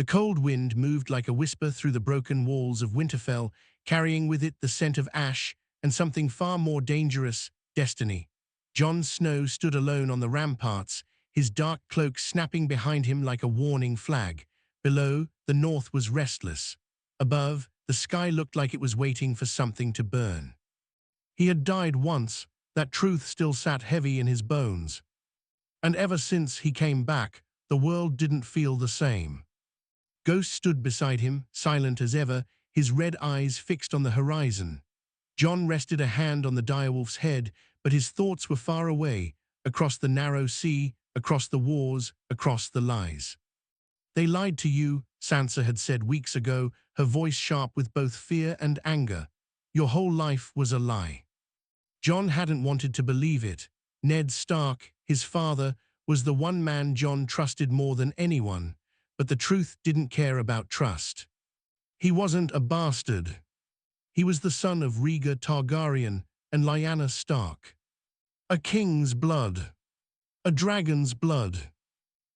The cold wind moved like a whisper through the broken walls of Winterfell, carrying with it the scent of ash and something far more dangerous, destiny. Jon Snow stood alone on the ramparts, his dark cloak snapping behind him like a warning flag. Below, the north was restless. Above, the sky looked like it was waiting for something to burn. He had died once, that truth still sat heavy in his bones. And ever since he came back, the world didn't feel the same. Ghost stood beside him, silent as ever, his red eyes fixed on the horizon. Jon rested a hand on the direwolf's head, but his thoughts were far away, across the narrow sea, across the wars, across the lies. They lied to you, Sansa had said weeks ago, her voice sharp with both fear and anger. Your whole life was a lie. Jon hadn't wanted to believe it. Ned Stark, his father, was the one man Jon trusted more than anyone, but the truth didn't care about trust. He wasn't a bastard. He was the son of Rhaegar Targaryen and Lyanna Stark. A king's blood. A dragon's blood.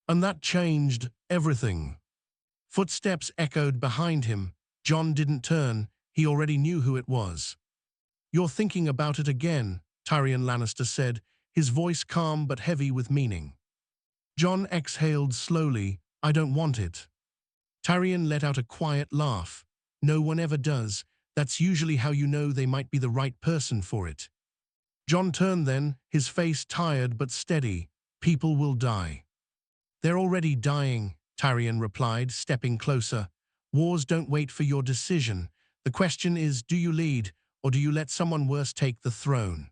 And that changed everything. Footsteps echoed behind him. Jon didn't turn. He already knew who it was. You're thinking about it again, Tyrion Lannister said, his voice calm but heavy with meaning. Jon exhaled slowly. I don't want it. Tyrion let out a quiet laugh. No one ever does. That's usually how you know they might be the right person for it. Jon turned then, his face tired but steady. People will die. They're already dying, Tyrion replied, stepping closer. Wars don't wait for your decision. The question is, do you lead, or do you let someone worse take the throne?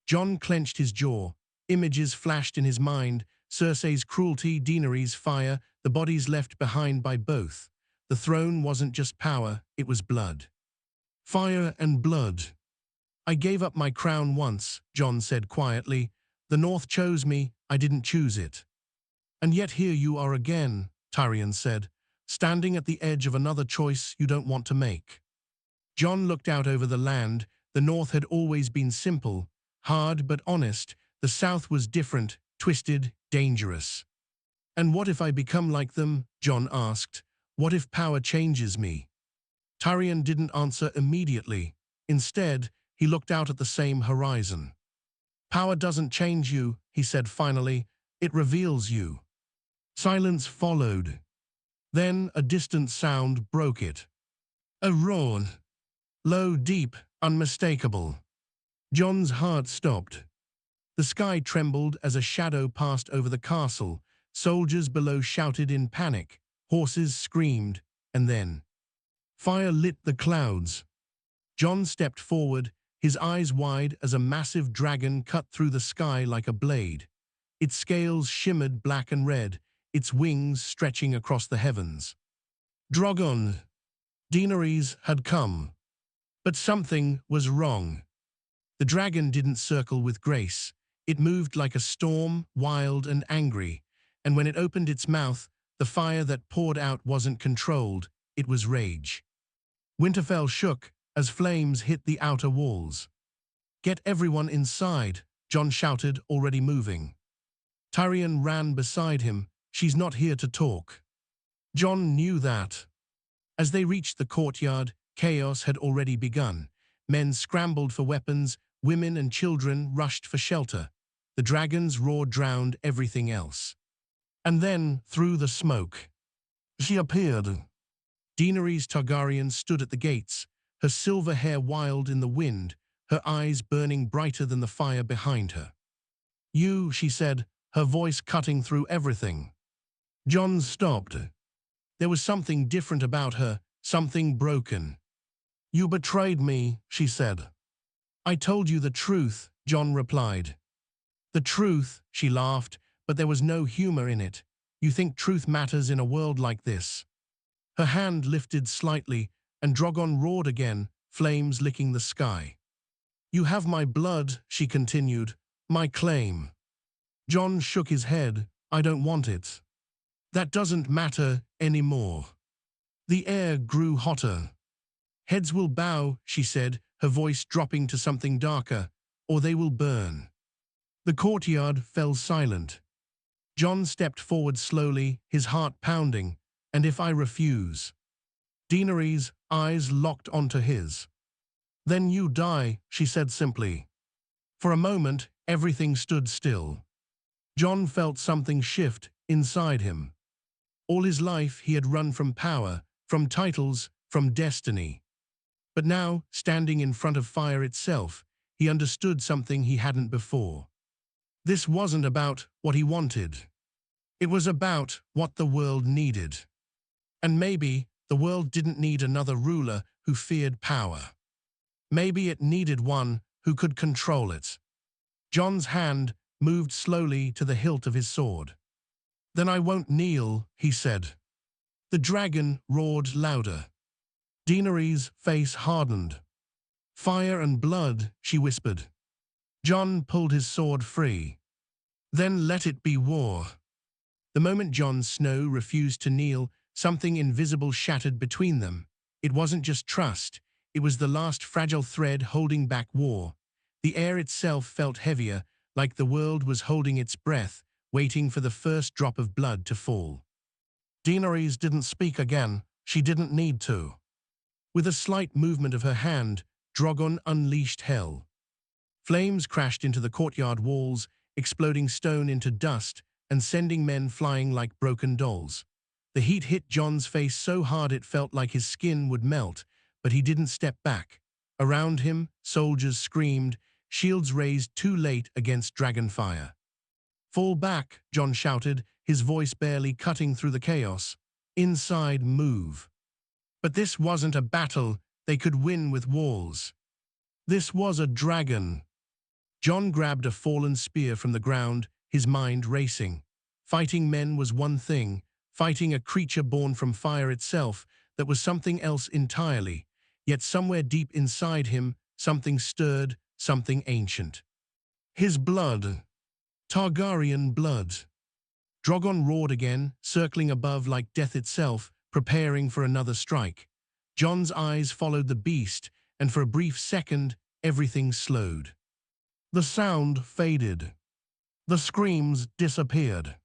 Jon clenched his jaw. Images flashed in his mind, Cersei's cruelty, Daenerys' fire, the bodies left behind by both. The throne wasn't just power, it was blood. Fire and blood. I gave up my crown once, Jon said quietly. The North chose me, I didn't choose it. And yet here you are again, Tyrion said, standing at the edge of another choice you don't want to make. Jon looked out over the land. The North had always been simple, hard but honest. The South was different, twisted, dangerous. And what if I become like them? Jon asked. What if power changes me? Tyrion didn't answer immediately. Instead, he looked out at the same horizon. Power doesn't change you, he said finally. It reveals you. Silence followed. Then a distant sound broke it. A roar. Low, deep, unmistakable. Jon's heart stopped. The sky trembled as a shadow passed over the castle. Soldiers below shouted in panic. Horses screamed, and then fire lit the clouds. Jon stepped forward, his eyes wide as a massive dragon cut through the sky like a blade. Its scales shimmered black and red, its wings stretching across the heavens. Drogon. Daenerys had come. But something was wrong. The dragon didn't circle with grace. It moved like a storm, wild and angry, and when it opened its mouth, the fire that poured out wasn't controlled, it was rage. Winterfell shook as flames hit the outer walls. Get everyone inside, Jon shouted, already moving. Tyrion ran beside him. She's not here to talk. Jon knew that. As they reached the courtyard, chaos had already begun. Men scrambled for weapons, women and children rushed for shelter. The dragon's roar drowned everything else. And then, through the smoke, she appeared. Daenerys Targaryen stood at the gates, her silver hair wild in the wind, her eyes burning brighter than the fire behind her. You, she said, her voice cutting through everything. Jon stopped. There was something different about her, something broken. You betrayed me, she said. I told you the truth, Jon replied. The truth, she laughed, but there was no humor in it. You think truth matters in a world like this? Her hand lifted slightly, and Drogon roared again, flames licking the sky. You have my blood, she continued, my claim. Jon shook his head. I don't want it. That doesn't matter anymore. The air grew hotter. Heads will bow, she said, her voice dropping to something darker, or they will burn. The courtyard fell silent. Jon stepped forward slowly, his heart pounding. And if I refuse? Daenerys' eyes locked onto his. Then you die, she said simply. For a moment, everything stood still. Jon felt something shift inside him. All his life he had run from power, from titles, from destiny. But now, standing in front of fire itself, he understood something he hadn't before. This wasn't about what he wanted. It was about what the world needed. And maybe the world didn't need another ruler who feared power. Maybe it needed one who could control it. Jon's hand moved slowly to the hilt of his sword. Then I won't kneel, he said. The dragon roared louder. Daenerys' face hardened. Fire and blood, she whispered. Jon pulled his sword free. Then let it be war. The moment Jon Snow refused to kneel, something invisible shattered between them. It wasn't just trust, it was the last fragile thread holding back war. The air itself felt heavier, like the world was holding its breath, waiting for the first drop of blood to fall. Daenerys didn't speak again. She didn't need to. With a slight movement of her hand, Drogon unleashed hell. Flames crashed into the courtyard walls, exploding stone into dust and sending men flying like broken dolls. The heat hit Jon's face so hard it felt like his skin would melt, but he didn't step back. Around him, soldiers screamed, shields raised too late against dragonfire. Fall back, Jon shouted, his voice barely cutting through the chaos. Inside, move. But this wasn't a battle they could win with walls. This was a dragon. Jon grabbed a fallen spear from the ground, his mind racing. Fighting men was one thing, fighting a creature born from fire itself, that was something else entirely. Yet somewhere deep inside him, something stirred, something ancient. His blood. Targaryen blood. Drogon roared again, circling above like death itself, preparing for another strike. Jon's eyes followed the beast, and for a brief second, everything slowed. The sound faded. The screams disappeared.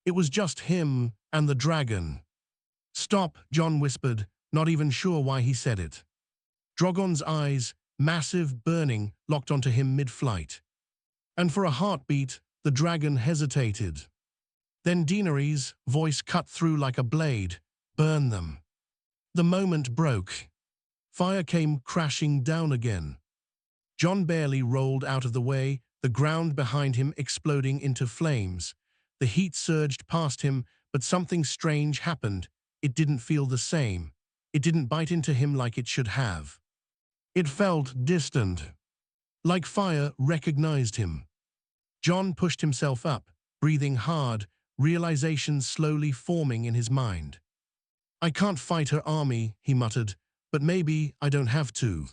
It was just him and the dragon. Stop, Jon whispered, not even sure why he said it. Drogon's eyes, massive, burning, locked onto him mid-flight. And for a heartbeat, the dragon hesitated. Then Daenerys' voice cut through like a blade. Burn them. The moment broke. Fire came crashing down again. Jon barely rolled out of the way, the ground behind him exploding into flames. The heat surged past him, but something strange happened. It didn't feel the same. It didn't bite into him like it should have. It felt distant. Like fire recognized him. Jon pushed himself up, breathing hard, realization slowly forming in his mind. I can't fight her army, he muttered, but maybe I don't have to.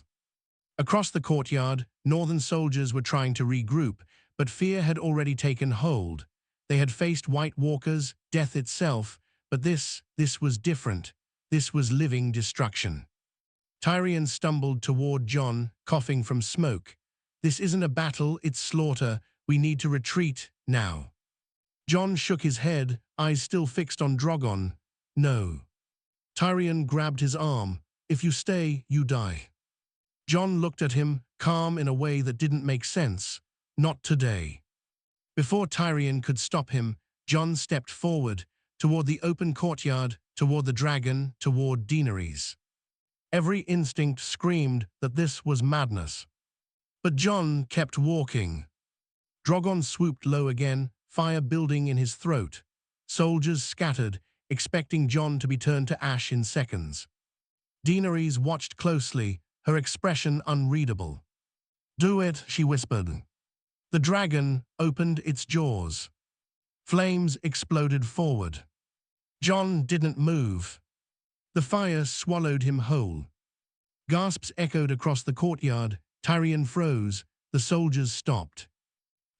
Across the courtyard, northern soldiers were trying to regroup, but fear had already taken hold. They had faced White Walkers, death itself, but this was different. This was living destruction. Tyrion stumbled toward Jon, coughing from smoke. This isn't a battle, it's slaughter. We need to retreat, now. Jon shook his head, eyes still fixed on Drogon. No. Tyrion grabbed his arm. If you stay, you die. Jon looked at him, calm in a way that didn't make sense. Not today. Before Tyrion could stop him, Jon stepped forward, toward the open courtyard, toward the dragon, toward Daenerys. Every instinct screamed that this was madness. But Jon kept walking. Drogon swooped low again, fire building in his throat. Soldiers scattered, expecting Jon to be turned to ash in seconds. Daenerys watched closely, her expression unreadable. Do it, she whispered. The dragon opened its jaws. Flames exploded forward. Jon didn't move. The fire swallowed him whole. Gasps echoed across the courtyard. Tyrion froze. The soldiers stopped.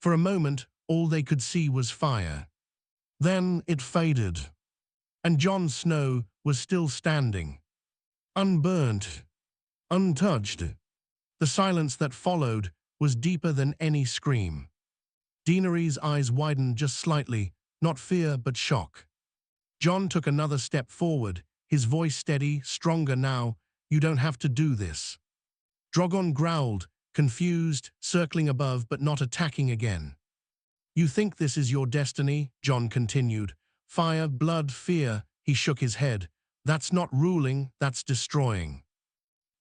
For a moment, all they could see was fire. Then it faded. And Jon Snow was still standing. Unburnt. Untouched. The silence that followed was deeper than any scream. Daenerys' eyes widened just slightly, not fear but shock. Jon took another step forward, his voice steady, stronger now. You don't have to do this. Drogon growled, confused, circling above but not attacking again. You think this is your destiny? Jon continued. Fire, blood, fear. He shook his head. That's not ruling, that's destroying.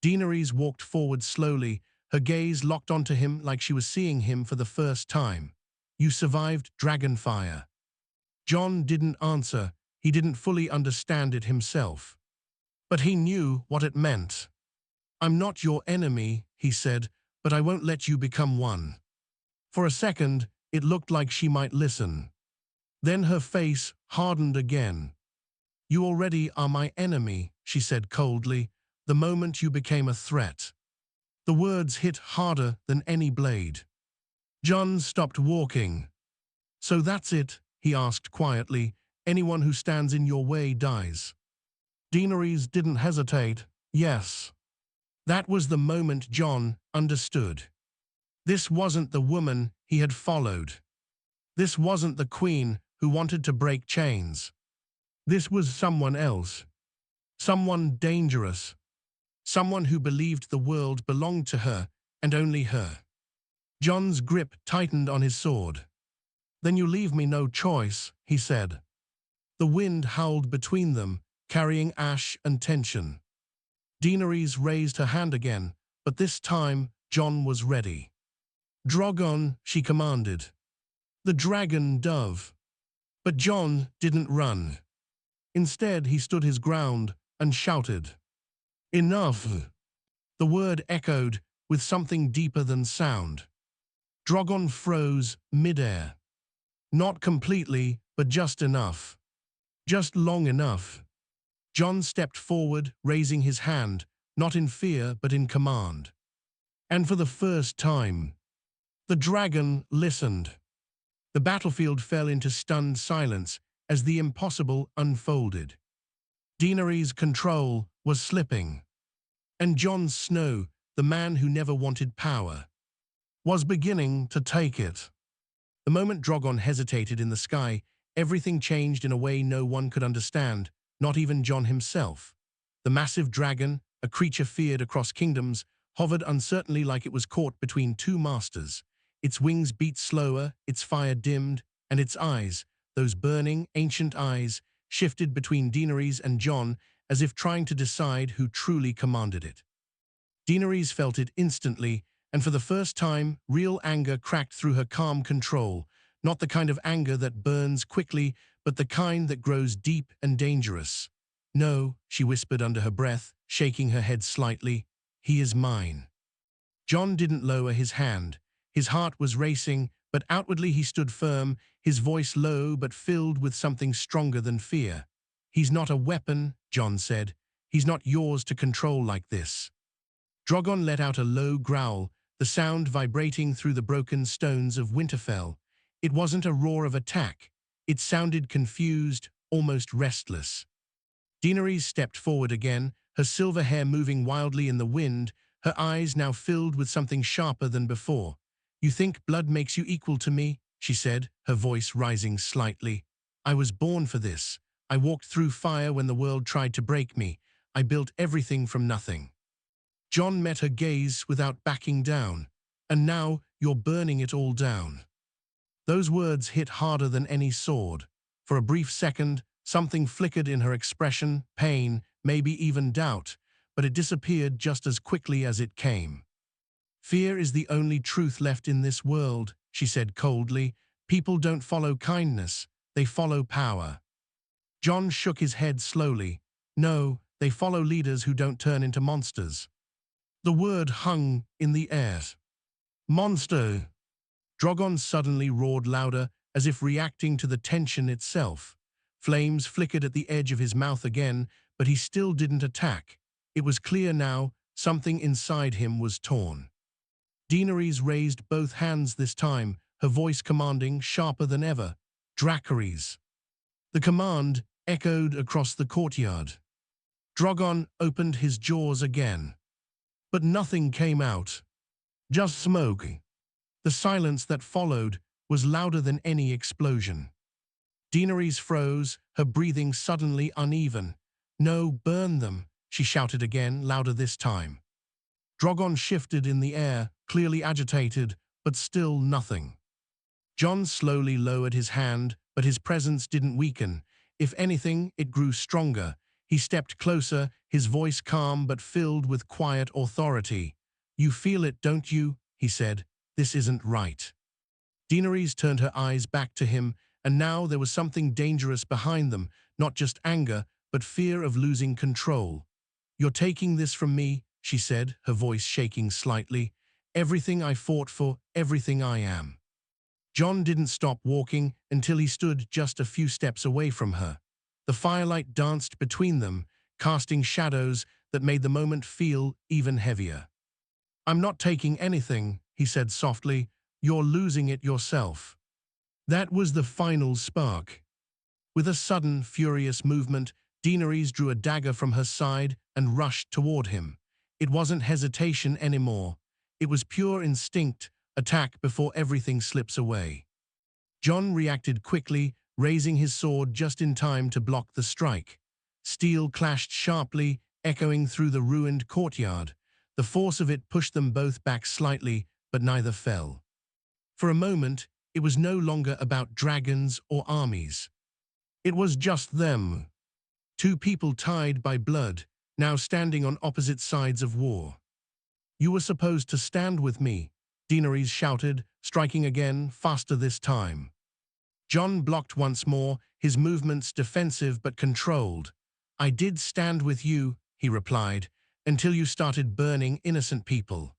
Daenerys walked forward slowly, her gaze locked onto him like she was seeing him for the first time. You survived dragonfire. Jon didn't answer. He didn't fully understand it himself. But he knew what it meant. I'm not your enemy, he said, but I won't let you become one. For a second, it looked like she might listen. Then her face hardened again. You already are my enemy, she said coldly, the moment you became a threat. The words hit harder than any blade. Jon stopped walking. So that's it, he asked quietly. Anyone who stands in your way dies. Daenerys didn't hesitate. Yes. That was the moment Jon understood. This wasn't the woman he had followed. This wasn't the queen who wanted to break chains. This was someone else. Someone dangerous. Someone who believed the world belonged to her and only her. Jon's grip tightened on his sword. Then you leave me no choice, he said. The wind howled between them, carrying ash and tension. Daenerys raised her hand again, but this time Jon was ready. Drogon, she commanded. The dragon dove. But Jon didn't run. Instead, he stood his ground and shouted. Enough! The word echoed with something deeper than sound. Drogon froze midair. Not completely, but just enough. Just long enough. Jon stepped forward, raising his hand, not in fear but in command. And for the first time, the dragon listened. The battlefield fell into stunned silence as the impossible unfolded. Daenerys' control was slipping. And Jon Snow, the man who never wanted power, was beginning to take it. The moment Drogon hesitated in the sky, everything changed in a way no one could understand, not even Jon himself. The massive dragon, a creature feared across kingdoms, hovered uncertainly like it was caught between two masters. Its wings beat slower, its fire dimmed, and its eyes, those burning, ancient eyes, shifted between Daenerys and Jon as if trying to decide who truly commanded it. Daenerys felt it instantly, and for the first time, real anger cracked through her calm control, not the kind of anger that burns quickly, but the kind that grows deep and dangerous. No, she whispered under her breath, shaking her head slightly. He is mine. Jon didn't lower his hand. His heart was racing, but outwardly he stood firm, his voice low but filled with something stronger than fear. He's not a weapon, Jon said. He's not yours to control like this. Drogon let out a low growl, the sound vibrating through the broken stones of Winterfell. It wasn't a roar of attack. It sounded confused, almost restless. Daenerys stepped forward again, her silver hair moving wildly in the wind, her eyes now filled with something sharper than before. You think blood makes you equal to me? She said, her voice rising slightly. I was born for this. I walked through fire when the world tried to break me. I built everything from nothing. Jon met her gaze without backing down. And now you're burning it all down. Those words hit harder than any sword. For a brief second, something flickered in her expression, pain, maybe even doubt, but it disappeared just as quickly as it came. Fear is the only truth left in this world, she said coldly. People don't follow kindness, they follow power. Jon shook his head slowly. No, they follow leaders who don't turn into monsters. The word hung in the air. Monster! Drogon suddenly roared louder, as if reacting to the tension itself. Flames flickered at the edge of his mouth again, but he still didn't attack. It was clear now, something inside him was torn. Daenerys raised both hands this time, her voice commanding, sharper than ever. Dracarys. The command echoed across the courtyard. Drogon opened his jaws again. But nothing came out. Just smoke. The silence that followed was louder than any explosion. Daenerys froze, her breathing suddenly uneven. "No, burn them," she shouted again, louder this time. Drogon shifted in the air, clearly agitated, but still nothing. Jon slowly lowered his hand, but his presence didn't weaken. If anything, it grew stronger. He stepped closer, his voice calm but filled with quiet authority. "You feel it, don't you?" he said. "This isn't right." Daenerys turned her eyes back to him, and now there was something dangerous behind them, not just anger, but fear of losing control. "You're taking this from me," she said, her voice shaking slightly. "Everything I fought for, everything I am." Jon didn't stop walking until he stood just a few steps away from her. The firelight danced between them, casting shadows that made the moment feel even heavier. "I'm not taking anything," he said softly. "You're losing it yourself." That was the final spark. With a sudden, furious movement, Daenerys drew a dagger from her side and rushed toward him. It wasn't hesitation anymore. It was pure instinct, attack before everything slips away. Jon reacted quickly, raising his sword just in time to block the strike. Steel clashed sharply, echoing through the ruined courtyard. The force of it pushed them both back slightly, but neither fell. For a moment, it was no longer about dragons or armies. It was just them. Two people tied by blood, now standing on opposite sides of war. "You were supposed to stand with me," Daenerys shouted, striking again, faster this time. Jon blocked once more, his movements defensive but controlled. "I did stand with you," he replied, "until you started burning innocent people."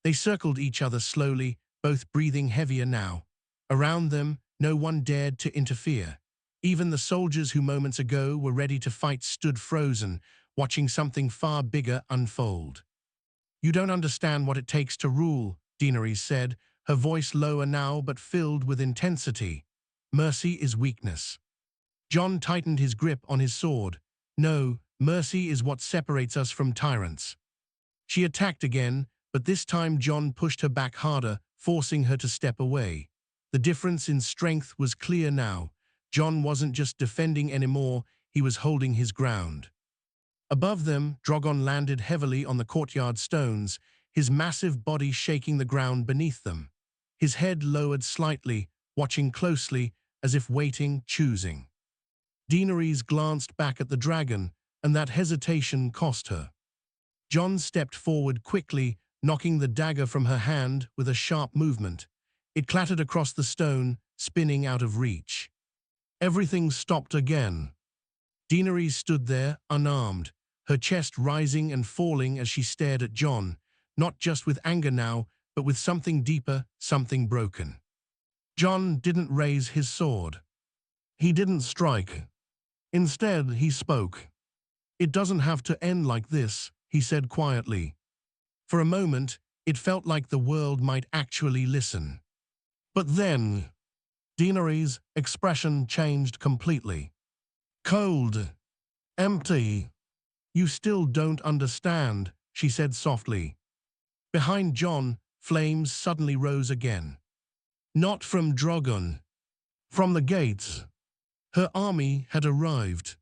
They circled each other slowly, both breathing heavier now. Around them, no one dared to interfere. Even the soldiers who moments ago were ready to fight stood frozen, watching something far bigger unfold. "You don't understand what it takes to rule," Daenerys said, her voice lower now but filled with intensity. "Mercy is weakness." Jon tightened his grip on his sword. "No, mercy is what separates us from tyrants." She attacked again, but this time Jon pushed her back harder, forcing her to step away. The difference in strength was clear now. Jon wasn't just defending anymore, he was holding his ground. Above them, Drogon landed heavily on the courtyard stones, his massive body shaking the ground beneath them. His head lowered slightly, watching closely, as if waiting, choosing. Daenerys glanced back at the dragon, and that hesitation cost her. Jon stepped forward quickly, knocking the dagger from her hand with a sharp movement. It clattered across the stone, spinning out of reach. Everything stopped again. Daenerys stood there, unarmed, her chest rising and falling as she stared at Jon, not just with anger now, but with something deeper, something broken. Jon didn't raise his sword. He didn't strike. Instead, he spoke. "It doesn't have to end like this," he said quietly. For a moment, it felt like the world might actually listen. But then, Daenerys' expression changed completely. "Cold. Empty. You still don't understand," she said softly. Behind Jon, flames suddenly rose again. Not from Drogon. From the gates. Her army had arrived.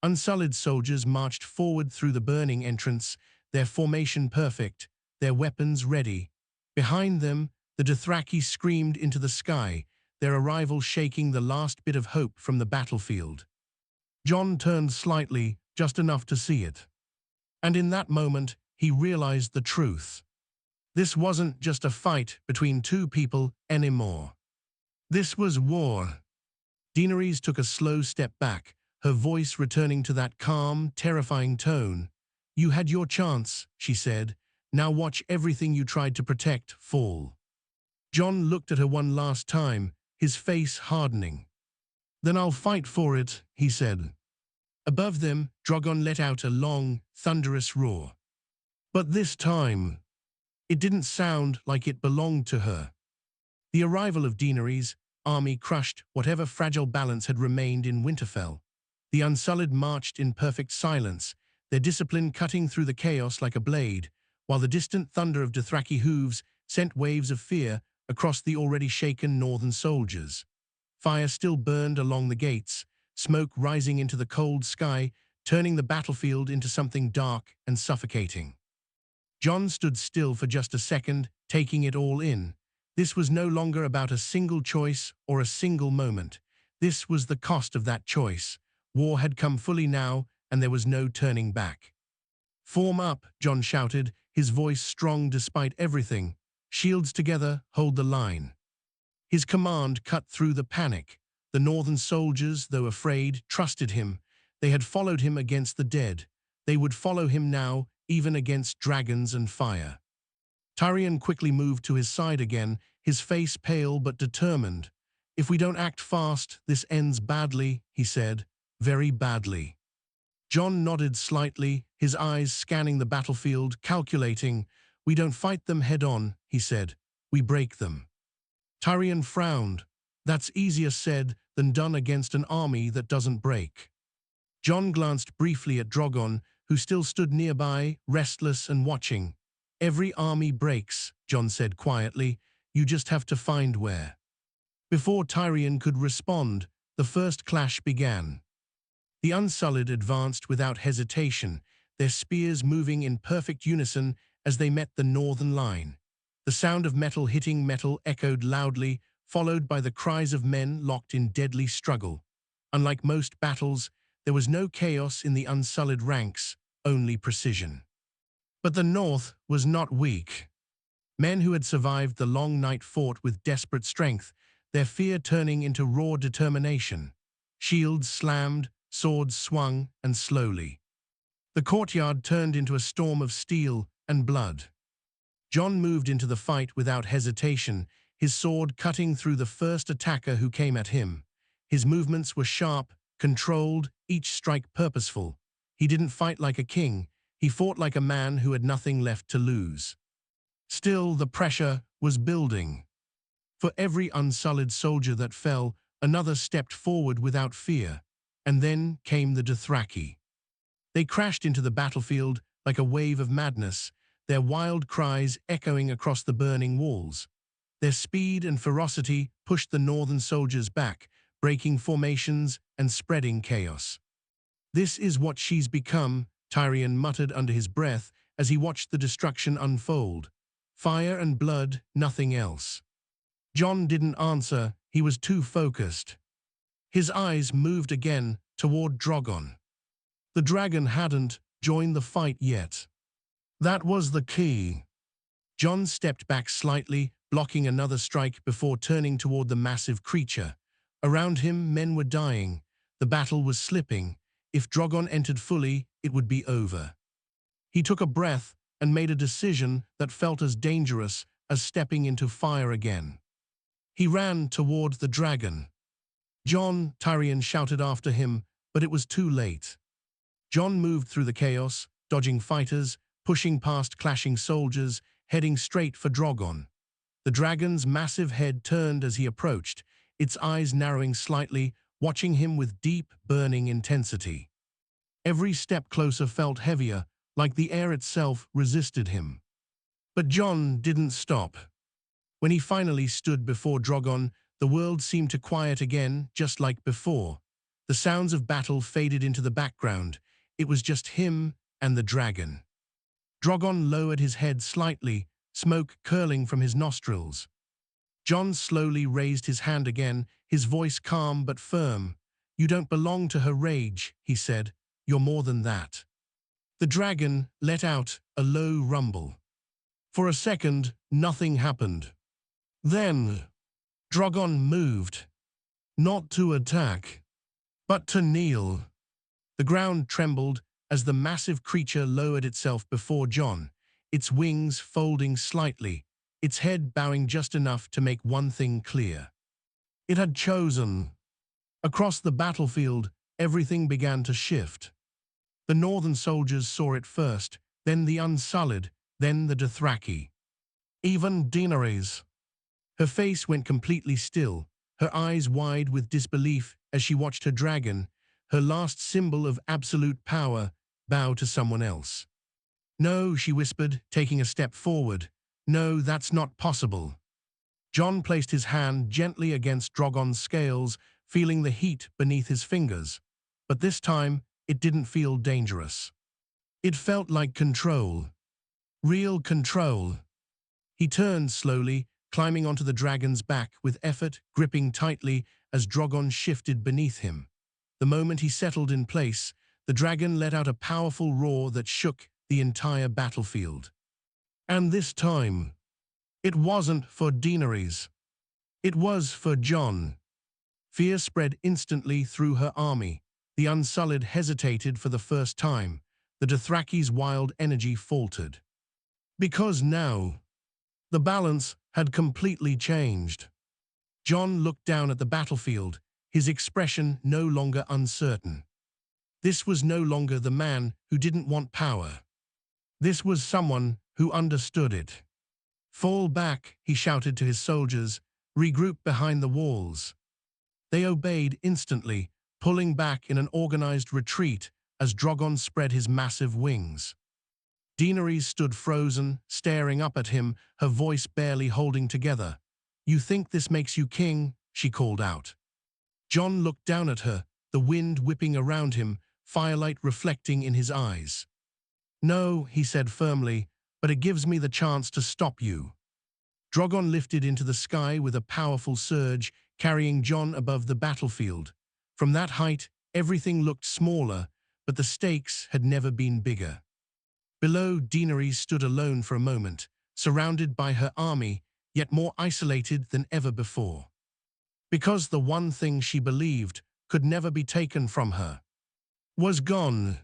Unsullied soldiers marched forward through the burning entrance, their formation perfect, their weapons ready. Behind them, the Dothraki screamed into the sky, their arrival shaking the last bit of hope from the battlefield. Jon turned slightly, just enough to see it. And in that moment, he realized the truth. This wasn't just a fight between two people anymore. This was war. Daenerys took a slow step back, her voice returning to that calm, terrifying tone. "You had your chance," she said. "Now watch everything you tried to protect fall." Jon looked at her one last time, his face hardening. "Then I'll fight for it," he said. Above them, Drogon let out a long, thunderous roar. But this time, it didn't sound like it belonged to her. The arrival of Daenerys' army crushed whatever fragile balance had remained in Winterfell. The Unsullied marched in perfect silence, their discipline cutting through the chaos like a blade, while the distant thunder of Dothraki hooves sent waves of fear across the already shaken northern soldiers. Fire still burned along the gates, smoke rising into the cold sky, turning the battlefield into something dark and suffocating. Jon stood still for just a second, taking it all in. This was no longer about a single choice or a single moment. This was the cost of that choice. War had come fully now, and there was no turning back. "Form up," Jon shouted, his voice strong despite everything. "Shields together, hold the line." His command cut through the panic. The northern soldiers, though afraid, trusted him. They had followed him against the dead. They would follow him now, even against dragons and fire. Tyrion quickly moved to his side again, his face pale but determined. "If we don't act fast, this ends badly," he said. "Very badly." Jon nodded slightly, his eyes scanning the battlefield, calculating. "We don't fight them head-on," he said. "We break them." Tyrion frowned. "That's easier said than done against an army that doesn't break." Jon glanced briefly at Drogon, who still stood nearby, restless and watching. "Every army breaks," Jon said quietly. "You just have to find where." Before Tyrion could respond, the first clash began. The Unsullied advanced without hesitation, their spears moving in perfect unison as they met the northern line. The sound of metal hitting metal echoed loudly, followed by the cries of men locked in deadly struggle. Unlike most battles, there was no chaos in the Unsullied ranks, only precision. But the North was not weak. Men who had survived the long night fought with desperate strength, their fear turning into raw determination. Shields slammed, swords swung, and slowly. The courtyard turned into a storm of steel and blood. Jon moved into the fight without hesitation, his sword cutting through the first attacker who came at him. His movements were sharp, controlled, each strike purposeful. He didn't fight like a king, he fought like a man who had nothing left to lose. Still, the pressure was building. For every Unsullied soldier that fell, another stepped forward without fear. And then came the Dothraki. They crashed into the battlefield like a wave of madness, their wild cries echoing across the burning walls. Their speed and ferocity pushed the northern soldiers back, breaking formations and spreading chaos. "This is what she's become," Tyrion muttered under his breath as he watched the destruction unfold. "Fire and blood, nothing else." Jon didn't answer, he was too focused. His eyes moved again toward Drogon. The dragon hadn't joined the fight yet. That was the key. Jon stepped back slightly, blocking another strike before turning toward the massive creature. Around him, men were dying. The battle was slipping. If Drogon entered fully, it would be over. He took a breath and made a decision that felt as dangerous as stepping into fire again. He ran toward the dragon. "Jon," Tyrion shouted after him, but it was too late. Jon moved through the chaos, dodging fighters, pushing past clashing soldiers, heading straight for Drogon. The dragon's massive head turned as he approached, its eyes narrowing slightly, watching him with deep, burning intensity. Every step closer felt heavier, like the air itself resisted him. But Jon didn't stop. When he finally stood before Drogon, the world seemed to quiet again, just like before. The sounds of battle faded into the background. It was just him and the dragon. Drogon lowered his head slightly, smoke curling from his nostrils. Jon slowly raised his hand again, his voice calm but firm. "You don't belong to her rage," he said. "You're more than that." The dragon let out a low rumble. For a second, nothing happened. Then, Drogon moved. Not to attack, but to kneel. The ground trembled as the massive creature lowered itself before Jon, its wings folding slightly, its head bowing just enough to make one thing clear. It had chosen. Across the battlefield, everything began to shift. The northern soldiers saw it first, then the Unsullied, then the Dothraki. Even Daenerys. Her face went completely still, her eyes wide with disbelief as she watched her dragon, her last symbol of absolute power, bow to someone else. "No," she whispered, taking a step forward. "No, that's not possible." Jon placed his hand gently against Drogon's scales, feeling the heat beneath his fingers. But this time, it didn't feel dangerous. It felt like control. Real control. He turned slowly, climbing onto the dragon's back with effort, gripping tightly as Drogon shifted beneath him. The moment he settled in place, the dragon let out a powerful roar that shook the entire battlefield. And this time, it wasn't for Daenerys. It was for Jon. Fear spread instantly through her army. The Unsullied hesitated for the first time. The Dothraki's wild energy faltered. Because now, the balance had completely changed. Jon looked down at the battlefield, his expression no longer uncertain. This was no longer the man who didn't want power. This was someone who understood it. "Fall back," he shouted to his soldiers, "regroup behind the walls." They obeyed instantly, pulling back in an organized retreat as Drogon spread his massive wings. Daenerys stood frozen, staring up at him, her voice barely holding together. "You think this makes you king?" she called out. Jon looked down at her, the wind whipping around him, firelight reflecting in his eyes. "No," he said firmly, "but it gives me the chance to stop you." Drogon lifted into the sky with a powerful surge, carrying Jon above the battlefield. From that height, everything looked smaller, but the stakes had never been bigger. Below, Daenerys stood alone for a moment, surrounded by her army, yet more isolated than ever before. Because the one thing she believed could never be taken from her was gone.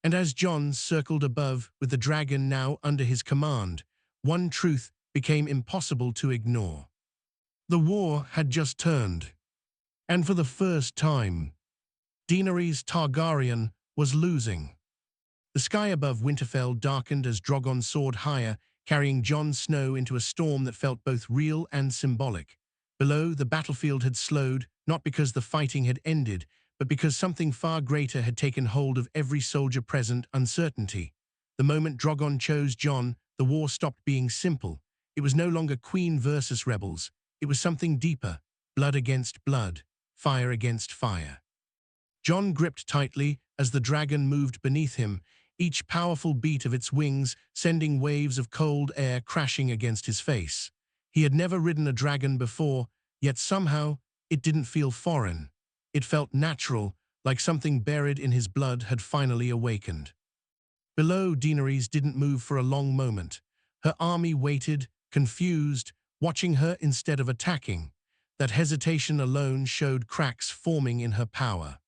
And as Jon circled above with the dragon now under his command, one truth became impossible to ignore. The war had just turned. And for the first time, Daenerys Targaryen was losing. The sky above Winterfell darkened as Drogon soared higher, carrying Jon Snow into a storm that felt both real and symbolic. Below, the battlefield had slowed, not because the fighting had ended, but because something far greater had taken hold of every soldier present: uncertainty. The moment Drogon chose Jon, the war stopped being simple. It was no longer queen versus rebels. It was something deeper: blood against blood, fire against fire. Jon gripped tightly as the dragon moved beneath him, each powerful beat of its wings sending waves of cold air crashing against his face. He had never ridden a dragon before, yet somehow it didn't feel foreign. It felt natural, like something buried in his blood had finally awakened. Below, Daenerys didn't move for a long moment. Her army waited, confused, watching her instead of attacking. That hesitation alone showed cracks forming in her power.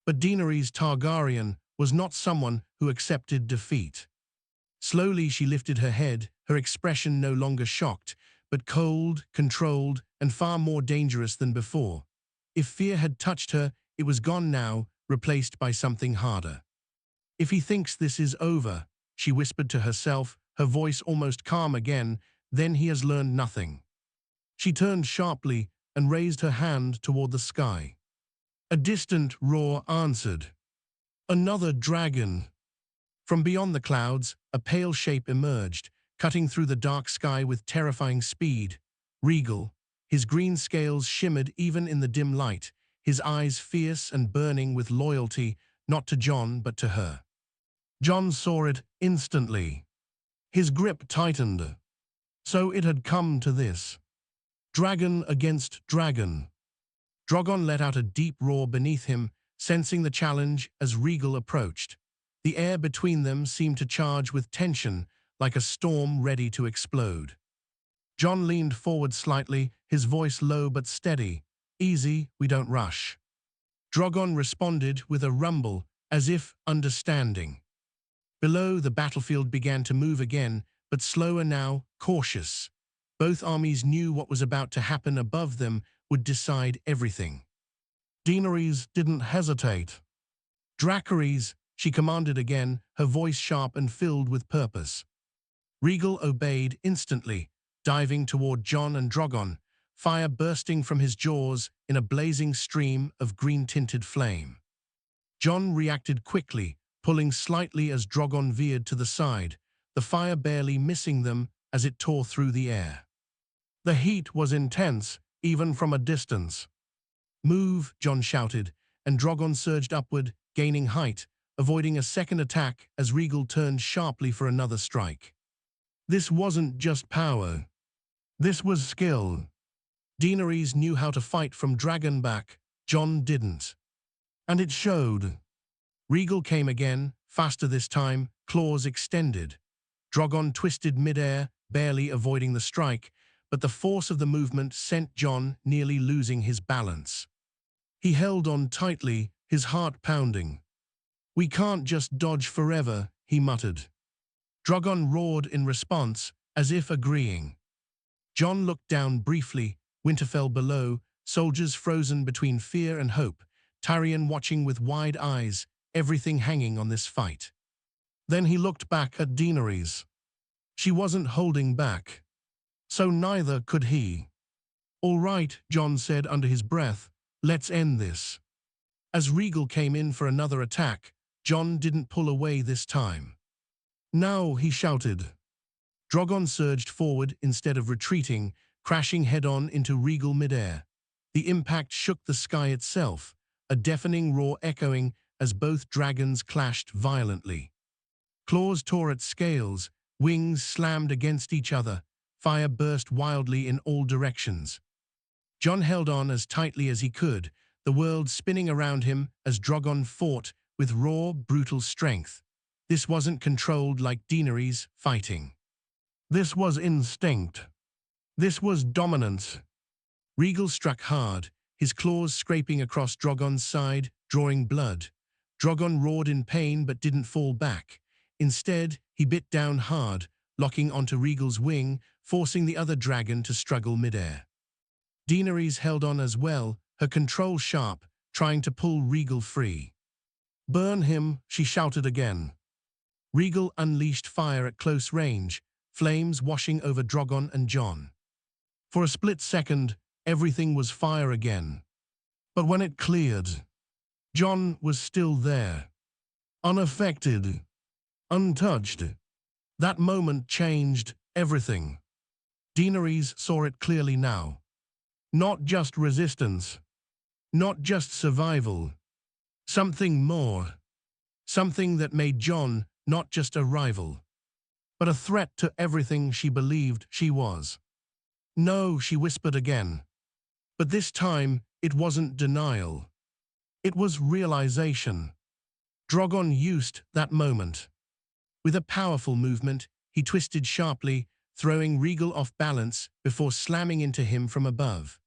But Daenerys Targaryen was not someone who accepted defeat. Slowly she lifted her head, her expression no longer shocked, but cold, controlled, and far more dangerous than before. If fear had touched her, it was gone now, replaced by something harder. "If he thinks this is over," she whispered to herself, her voice almost calm again, "then he has learned nothing." She turned sharply and raised her hand toward the sky. A distant roar answered. Another dragon. From beyond the clouds, a pale shape emerged, cutting through the dark sky with terrifying speed. Regal, his green scales shimmered even in the dim light, his eyes fierce and burning with loyalty, not to Jon but to her. Jon saw it instantly. His grip tightened. So it had come to this. Dragon against dragon. Drogon let out a deep roar beneath him, sensing the challenge as Regal approached. The air between them seemed to charge with tension, like a storm ready to explode. Jon leaned forward slightly, his voice low but steady. "Easy, we don't rush." Drogon responded with a rumble, as if understanding. Below, the battlefield began to move again, but slower now, cautious. Both armies knew what was about to happen above them would decide everything. Daenerys didn't hesitate. "Dracarys," she commanded again, her voice sharp and filled with purpose. Regal obeyed instantly, diving toward Jon and Drogon, fire bursting from his jaws in a blazing stream of green-tinted flame. Jon reacted quickly, pulling slightly as Drogon veered to the side, the fire barely missing them as it tore through the air. The heat was intense, even from a distance. "Move," Jon shouted, and Drogon surged upward, gaining height, avoiding a second attack as Rhaegal turned sharply for another strike. This wasn't just power. This was skill. Daenerys knew how to fight from Dragonback. Jon didn't. And it showed. Rhaegal came again, faster this time, claws extended. Drogon twisted mid-air, barely avoiding the strike, but the force of the movement sent Jon nearly losing his balance. He held on tightly, his heart pounding. "We can't just dodge forever," he muttered. Drogon roared in response, as if agreeing. Jon looked down briefly, Winterfell below, soldiers frozen between fear and hope, Tyrion watching with wide eyes, everything hanging on this fight. Then he looked back at Daenerys. She wasn't holding back. So neither could he. "All right," Jon said under his breath, "let's end this." As Rhaegal came in for another attack, Jon didn't pull away this time. "Now," he shouted. Drogon surged forward instead of retreating, crashing head-on into Rhaegal midair. The impact shook the sky itself, a deafening roar echoing as both dragons clashed violently. Claws tore at scales, wings slammed against each other, fire burst wildly in all directions. Jon held on as tightly as he could, the world spinning around him as Drogon fought with raw, brutal strength. This wasn't controlled like Daenerys fighting. This was instinct. This was dominance. Rhaegal struck hard, his claws scraping across Drogon's side, drawing blood. Drogon roared in pain but didn't fall back. Instead, he bit down hard, locking onto Rhaegal's wing, forcing the other dragon to struggle midair. Daenerys held on as well, her control sharp, trying to pull Rhaegal free. "Burn him," she shouted again. Rhaegal unleashed fire at close range, flames washing over Drogon and Jon. For a split second, everything was fire again. But when it cleared, Jon was still there. Unaffected. Untouched. That moment changed everything. Daenerys saw it clearly now. Not just resistance. Not just survival. Something more. Something that made Jon not just a rival, but a threat to everything she believed she was. "No," she whispered again. But this time, it wasn't denial. It was realization. Drogon used that moment. With a powerful movement, he twisted sharply, throwing Rhaegal off balance before slamming into him from above.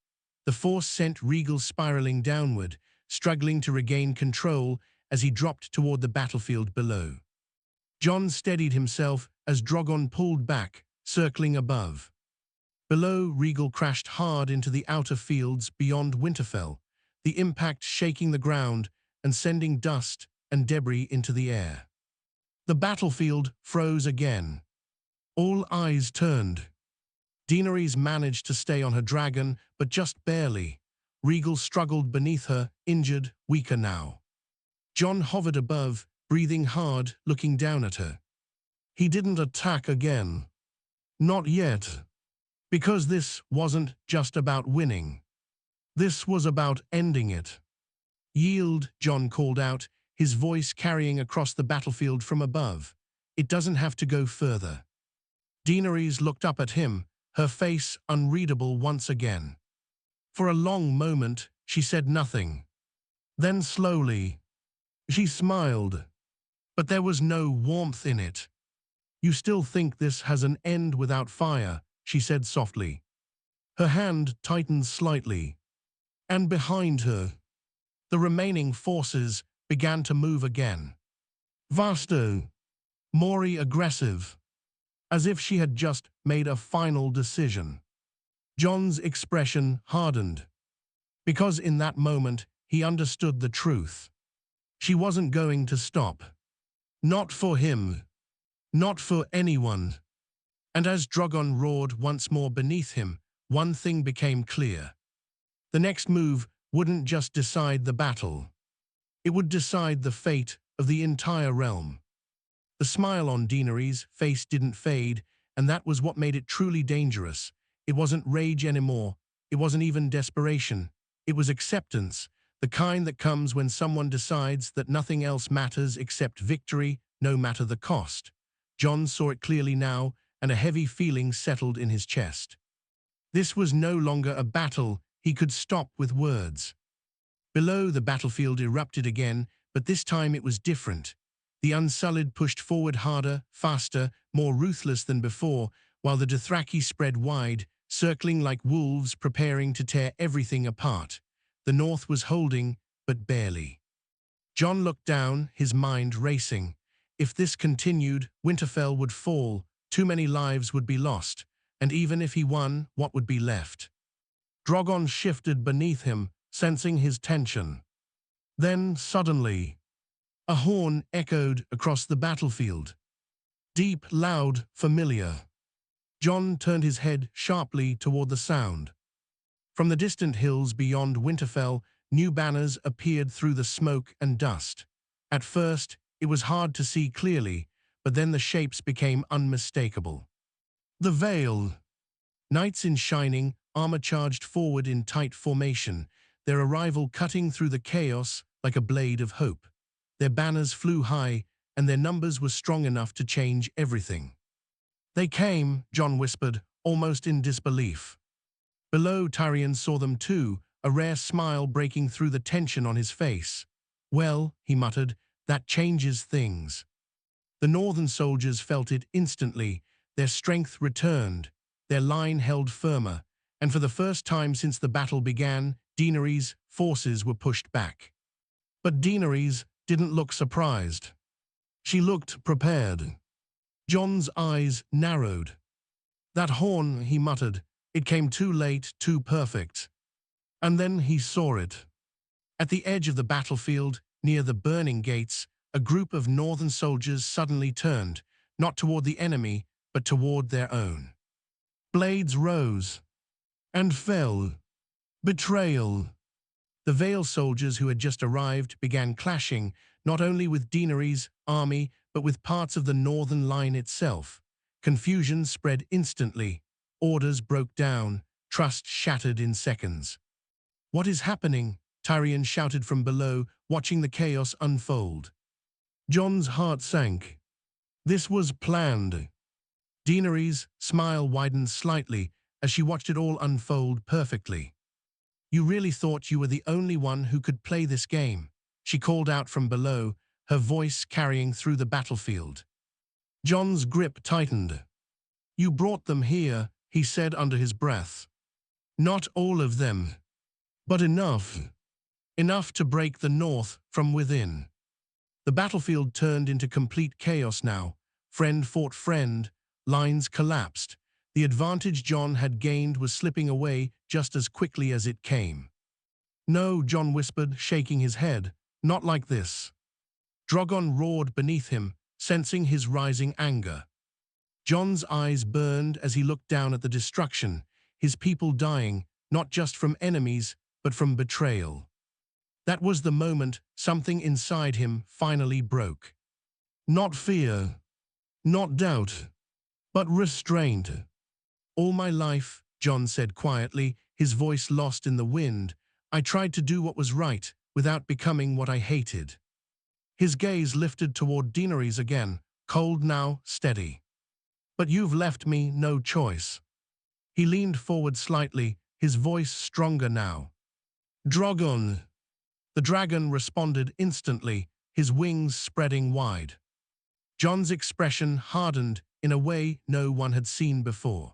The force sent Rhaegal spiraling downward, struggling to regain control as he dropped toward the battlefield below. Jon steadied himself as Drogon pulled back, circling above. Below, Rhaegal crashed hard into the outer fields beyond Winterfell, the impact shaking the ground and sending dust and debris into the air. The battlefield froze again. All eyes turned. Daenerys managed to stay on her dragon, but just barely. Rhaegal struggled beneath her, injured, weaker now. Jon hovered above, breathing hard, looking down at her. He didn't attack again. Not yet. Because this wasn't just about winning. This was about ending it. "Yield," Jon called out, his voice carrying across the battlefield from above. "It doesn't have to go further." Daenerys looked up at him, her face unreadable once again. For a long moment, she said nothing. Then slowly, she smiled. But there was no warmth in it. "You still think this has an end without fire," she said softly. Her hand tightened slightly. And behind her, the remaining forces began to move again. Vasto, more aggressive, as if she had just made a final decision. Jon's expression hardened, because in that moment he understood the truth. She wasn't going to stop. Not for him. Not for anyone. And as Drogon roared once more beneath him, one thing became clear. The next move wouldn't just decide the battle. It would decide the fate of the entire realm. The smile on Daenerys' face didn't fade, and that was what made it truly dangerous. It wasn't rage anymore. It wasn't even desperation. It was acceptance, the kind that comes when someone decides that nothing else matters except victory, no matter the cost. Jon saw it clearly now, and a heavy feeling settled in his chest. This was no longer a battle he could stop with words. Below, the battlefield erupted again, but this time it was different. The Unsullied pushed forward harder, faster, more ruthless than before, while the Dothraki spread wide, circling like wolves preparing to tear everything apart. The north was holding, but barely. Jon looked down, his mind racing. If this continued, Winterfell would fall, too many lives would be lost, and even if he won, what would be left? Drogon shifted beneath him, sensing his tension. Then, suddenly, a horn echoed across the battlefield. Deep, loud, familiar. Jon turned his head sharply toward the sound. From the distant hills beyond Winterfell, new banners appeared through the smoke and dust. At first, it was hard to see clearly, but then the shapes became unmistakable. The Vale. Knights in shining armor charged forward in tight formation, their arrival cutting through the chaos like a blade of hope. Their banners flew high, and their numbers were strong enough to change everything. They came, Jon whispered, almost in disbelief. Below, Tyrion saw them too, a rare smile breaking through the tension on his face. Well, he muttered, that changes things. The northern soldiers felt it instantly. Their strength returned, their line held firmer, and for the first time since the battle began, Daenerys' forces were pushed back. But Daenerys didn't look surprised. She looked prepared. Jon's eyes narrowed. That horn, he muttered, it came too late, too perfect. And then he saw it. At the edge of the battlefield, near the burning gates, a group of northern soldiers suddenly turned, not toward the enemy, but toward their own. Blades rose and fell. Betrayal. The Vale soldiers who had just arrived began clashing, not only with Daenerys' army, but with parts of the northern line itself. Confusion spread instantly. Orders broke down. Trust shattered in seconds. What is happening? Tyrion shouted from below, watching the chaos unfold. Jon's heart sank. This was planned. Daenerys' smile widened slightly as she watched it all unfold perfectly. You really thought you were the only one who could play this game, she called out from below, her voice carrying through the battlefield. Jon's grip tightened. You brought them here, he said under his breath. Not all of them, but enough. Enough to break the north from within. The battlefield turned into complete chaos now. Friend fought friend, lines collapsed. The advantage Jon had gained was slipping away just as quickly as it came. No, Jon whispered, shaking his head, not like this. Drogon roared beneath him, sensing his rising anger. Jon's eyes burned as he looked down at the destruction, his people dying, not just from enemies, but from betrayal. That was the moment something inside him finally broke. Not fear, not doubt, but restraint. All my life, Jon said quietly, his voice lost in the wind, I tried to do what was right, without becoming what I hated. His gaze lifted toward Daenerys again, cold now, steady. But you've left me no choice. He leaned forward slightly, his voice stronger now. Drogon. The dragon responded instantly, his wings spreading wide. Jon's expression hardened in a way no one had seen before.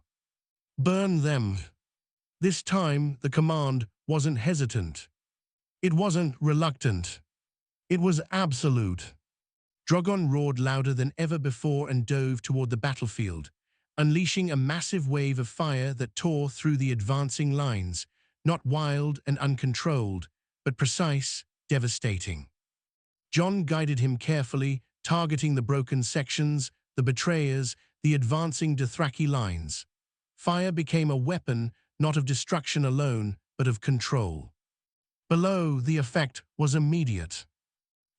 Burn them. This time, the command wasn't hesitant. It wasn't reluctant. It was absolute. Drogon roared louder than ever before and dove toward the battlefield, unleashing a massive wave of fire that tore through the advancing lines, not wild and uncontrolled, but precise, devastating. Jon guided him carefully, targeting the broken sections, the betrayers, the advancing Dothraki lines. Fire became a weapon not of destruction alone, but of control. Below, the effect was immediate.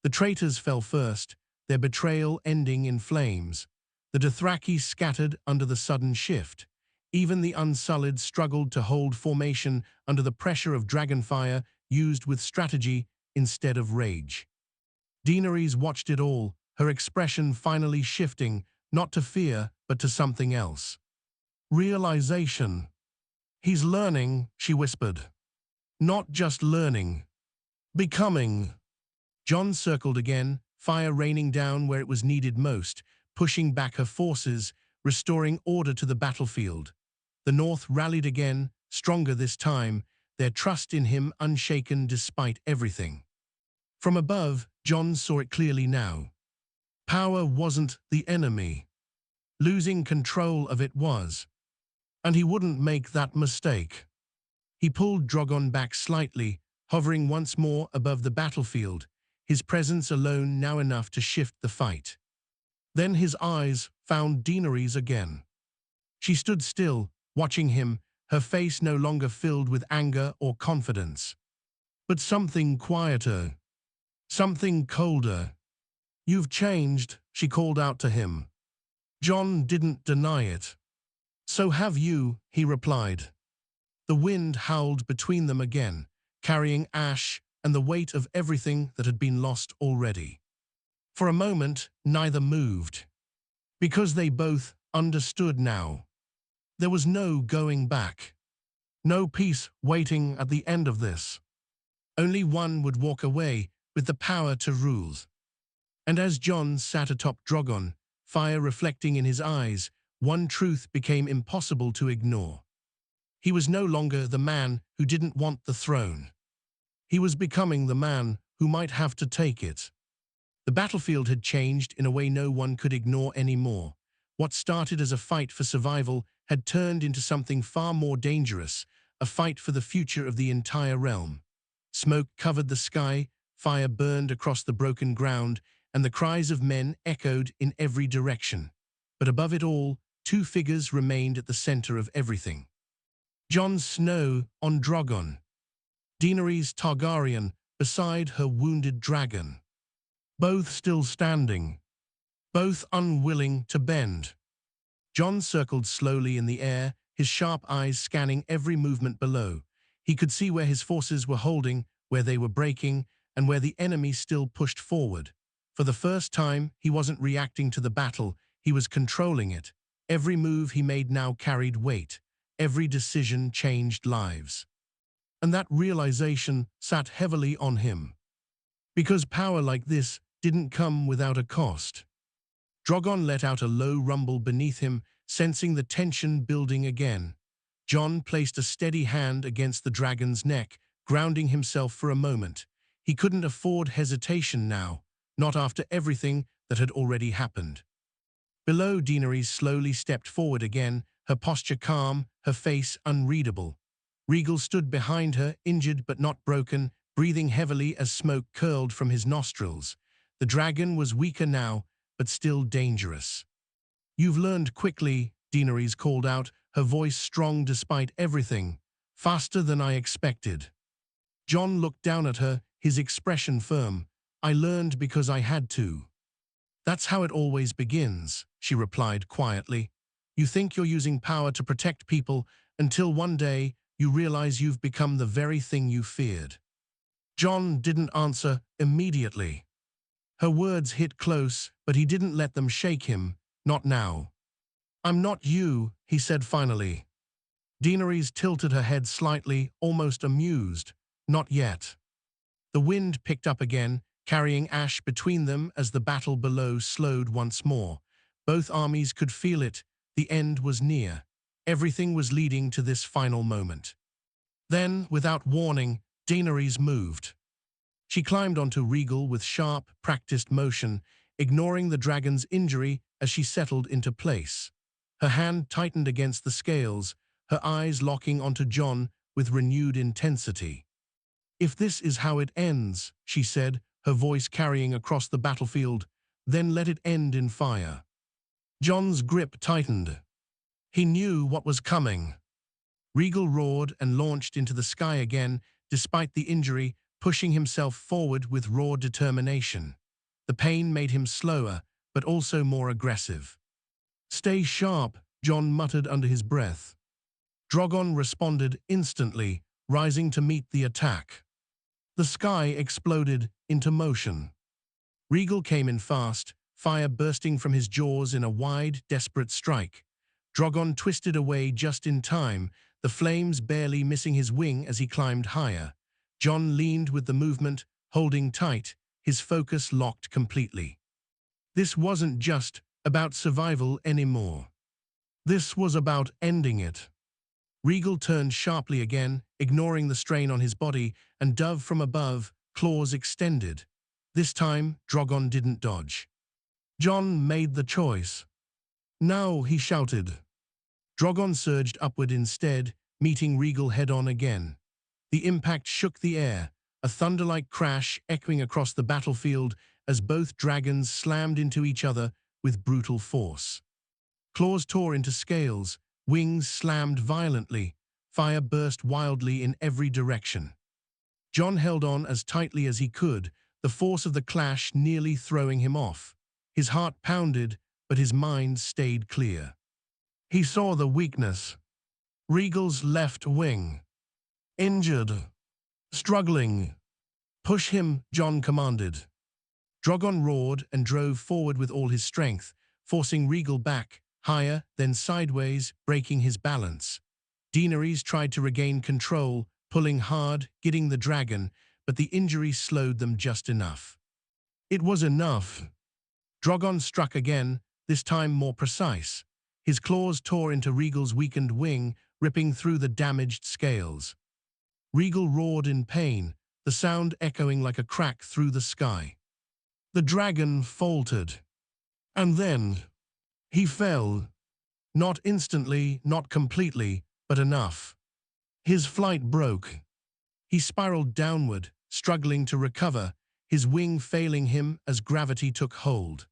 The traitors fell first, their betrayal ending in flames. The Dothraki scattered under the sudden shift. Even the Unsullied struggled to hold formation under the pressure of dragonfire used with strategy instead of rage. Daenerys watched it all, her expression finally shifting, not to fear, but to something else. Realization. He's learning, she whispered. Not just learning. Becoming. Jon circled again, fire raining down where it was needed most, pushing back her forces, restoring order to the battlefield. The North rallied again, stronger this time, their trust in him unshaken despite everything. From above, Jon saw it clearly now. Power wasn't the enemy. Losing control of it was. And he wouldn't make that mistake. He pulled Drogon back slightly, hovering once more above the battlefield, his presence alone now enough to shift the fight. Then his eyes found Daenerys again. She stood still, watching him, her face no longer filled with anger or confidence. But something quieter. Something colder. "You've changed," she called out to him. Jon didn't deny it. "So have you," he replied. The wind howled between them again, carrying ash and the weight of everything that had been lost already. For a moment, neither moved. Because they both understood now. There was no going back. No peace waiting at the end of this. Only one would walk away with the power to rule. And as Jon sat atop Drogon, fire reflecting in his eyes, one truth became impossible to ignore. He was no longer the man who didn't want the throne. He was becoming the man who might have to take it. The battlefield had changed in a way no one could ignore anymore. What started as a fight for survival had turned into something far more dangerous, a fight for the future of the entire realm. Smoke covered the sky, fire burned across the broken ground, and the cries of men echoed in every direction. But above it all, two figures remained at the center of everything. Jon Snow on Drogon. Daenerys Targaryen beside her wounded dragon. Both still standing. Both unwilling to bend. Jon circled slowly in the air, his sharp eyes scanning every movement below. He could see where his forces were holding, where they were breaking, and where the enemy still pushed forward. For the first time, he wasn't reacting to the battle, he was controlling it. Every move he made now carried weight. Every decision changed lives. And that realization sat heavily on him. Because power like this didn't come without a cost. Drogon let out a low rumble beneath him, sensing the tension building again. Jon placed a steady hand against the dragon's neck, grounding himself for a moment. He couldn't afford hesitation now, not after everything that had already happened. Below, Daenerys slowly stepped forward again, her posture calm, her face unreadable. Rhaegal stood behind her, injured but not broken, breathing heavily as smoke curled from his nostrils. The dragon was weaker now, but still dangerous. "You've learned quickly," Daenerys called out, her voice strong despite everything. "Faster than I expected." Jon looked down at her, his expression firm. "I learned because I had to." "That's how it always begins," she replied quietly. "You think you're using power to protect people until one day you realize you've become the very thing you feared." Jon didn't answer immediately. Her words hit close, but he didn't let them shake him, not now. "I'm not you," he said finally. Daenerys tilted her head slightly, almost amused. "Not yet." The wind picked up again, carrying ash between them as the battle below slowed once more. Both armies could feel it. The end was near. Everything was leading to this final moment. Then, without warning, Daenerys moved. She climbed onto Rhaegal with sharp, practiced motion, ignoring the dragon's injury as she settled into place. Her hand tightened against the scales, her eyes locking onto Jon with renewed intensity. "If this is how it ends," she said, her voice carrying across the battlefield, "then let it end in fire." Jon's grip tightened. He knew what was coming. Rhaegal roared and launched into the sky again, despite the injury, pushing himself forward with raw determination. The pain made him slower, but also more aggressive. "Stay sharp," Jon muttered under his breath. Drogon responded instantly, rising to meet the attack. The sky exploded into motion. Rhaegal came in fast, fire bursting from his jaws in a wide, desperate strike. Drogon twisted away just in time, the flames barely missing his wing as he climbed higher. Jon leaned with the movement, holding tight, his focus locked completely. This wasn't just about survival anymore. This was about ending it. Rhaegal turned sharply again, ignoring the strain on his body, and dove from above, claws extended. This time, Drogon didn't dodge. Jon made the choice. "Now," he shouted. Drogon surged upward instead, meeting Rhaegal head-on again. The impact shook the air, a thunder-like crash echoing across the battlefield as both dragons slammed into each other with brutal force. Claws tore into scales, wings slammed violently, fire burst wildly in every direction. Jon held on as tightly as he could, the force of the clash nearly throwing him off. His heart pounded, but his mind stayed clear. He saw the weakness. Rhaegal's left wing. Injured. Struggling. "Push him," Jon commanded. Drogon roared and drove forward with all his strength, forcing Rhaegal back, higher, then sideways, breaking his balance. Daenerys tried to regain control, pulling hard, getting the dragon, but the injury slowed them just enough. It was enough. Drogon struck again, this time more precise. His claws tore into Rhaegal's weakened wing, ripping through the damaged scales. Rhaegal roared in pain, the sound echoing like a crack through the sky. The dragon faltered. And then he fell. Not instantly, not completely, but enough. His flight broke. He spiraled downward, struggling to recover, his wing failing him as gravity took hold.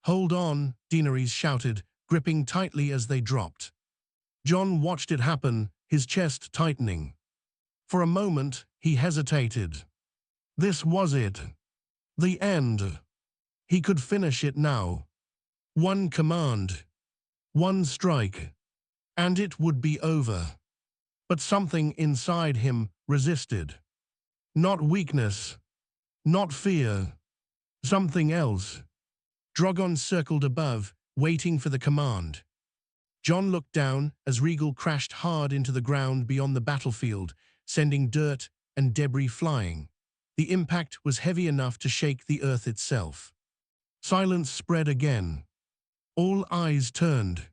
"Hold on," Daenerys shouted, gripping tightly as they dropped. Jon watched it happen, his chest tightening. For a moment, he hesitated. This was it. The end. He could finish it now. One command. One strike. And it would be over. But something inside him resisted. Not weakness. Not fear. Something else. Drogon circled above, waiting for the command. Jon looked down as Rhaegal crashed hard into the ground beyond the battlefield, sending dirt and debris flying. The impact was heavy enough to shake the earth itself. Silence spread again. All eyes turned.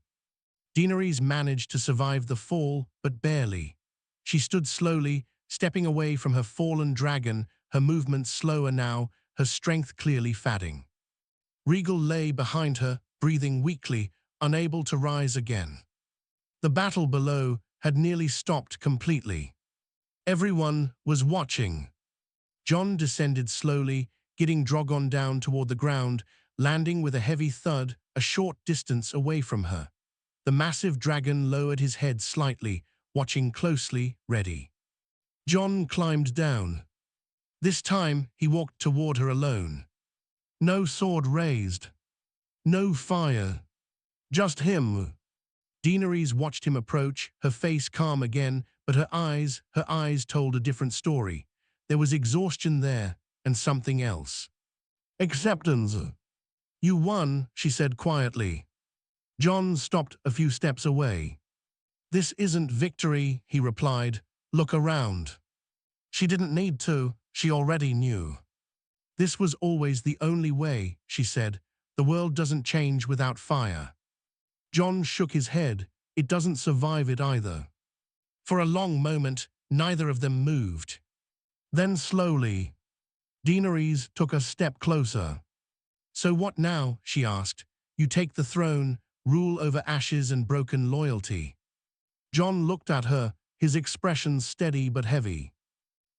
Daenerys managed to survive the fall, but barely. She stood slowly, stepping away from her fallen dragon, her movements slower now, her strength clearly fading. Rhaegal lay behind her, breathing weakly, unable to rise again. The battle below had nearly stopped completely. Everyone was watching. Jon descended slowly, getting Drogon down toward the ground, landing with a heavy thud a short distance away from her. The massive dragon lowered his head slightly, watching closely, ready. Jon climbed down. This time, he walked toward her alone. No sword raised. No fire. Just him. Daenerys watched him approach, her face calm again, but her eyes told a different story. There was exhaustion there, and something else. Acceptance. "You won," she said quietly. Jon stopped a few steps away. "This isn't victory," he replied. "Look around." She didn't need to, she already knew. "This was always the only way," she said. "The world doesn't change without fire." Jon shook his head. "It doesn't survive it either." For a long moment, neither of them moved. Then slowly, Daenerys took a step closer. "So what now?" she asked. "You take the throne, rule over ashes and broken loyalty." Jon looked at her, his expression steady but heavy.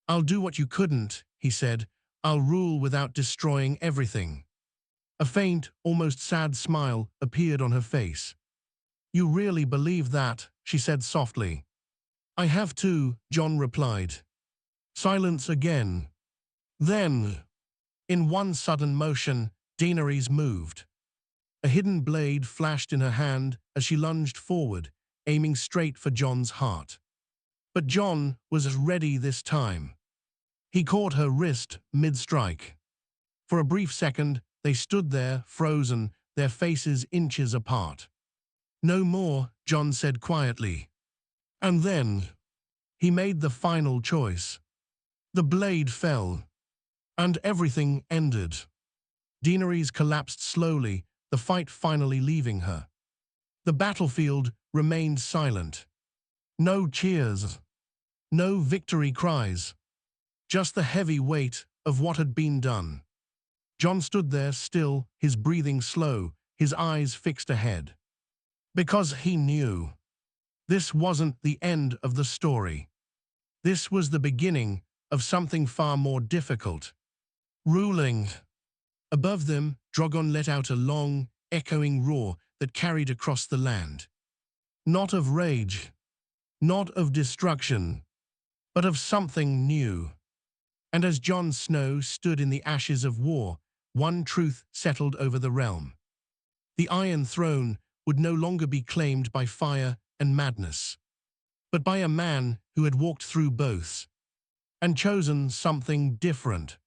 "I'll do what you couldn't," he said. "I'll rule without destroying everything." A faint, almost sad smile appeared on her face. "You really believe that?" she said softly. "I have to," Jon replied. Silence again. Then, in one sudden motion, Daenerys moved. A hidden blade flashed in her hand as she lunged forward, aiming straight for Jon's heart. But Jon was ready this time. He caught her wrist mid-strike. For a brief second, they stood there, frozen, their faces inches apart. "No more," Jon said quietly. And then he made the final choice. The blade fell, and everything ended. Daenerys collapsed slowly, the fight finally leaving her. The battlefield remained silent. No cheers, no victory cries, just the heavy weight of what had been done. Jon stood there still, his breathing slow, his eyes fixed ahead. Because he knew this wasn't the end of the story. This was the beginning of something far more difficult. Ruling. Above them, Drogon let out a long, echoing roar that carried across the land. Not of rage, not of destruction, but of something new. And as Jon Snow stood in the ashes of war, one truth settled over the realm. The Iron Throne would no longer be claimed by fire and madness, but by a man who had walked through both and chosen something different.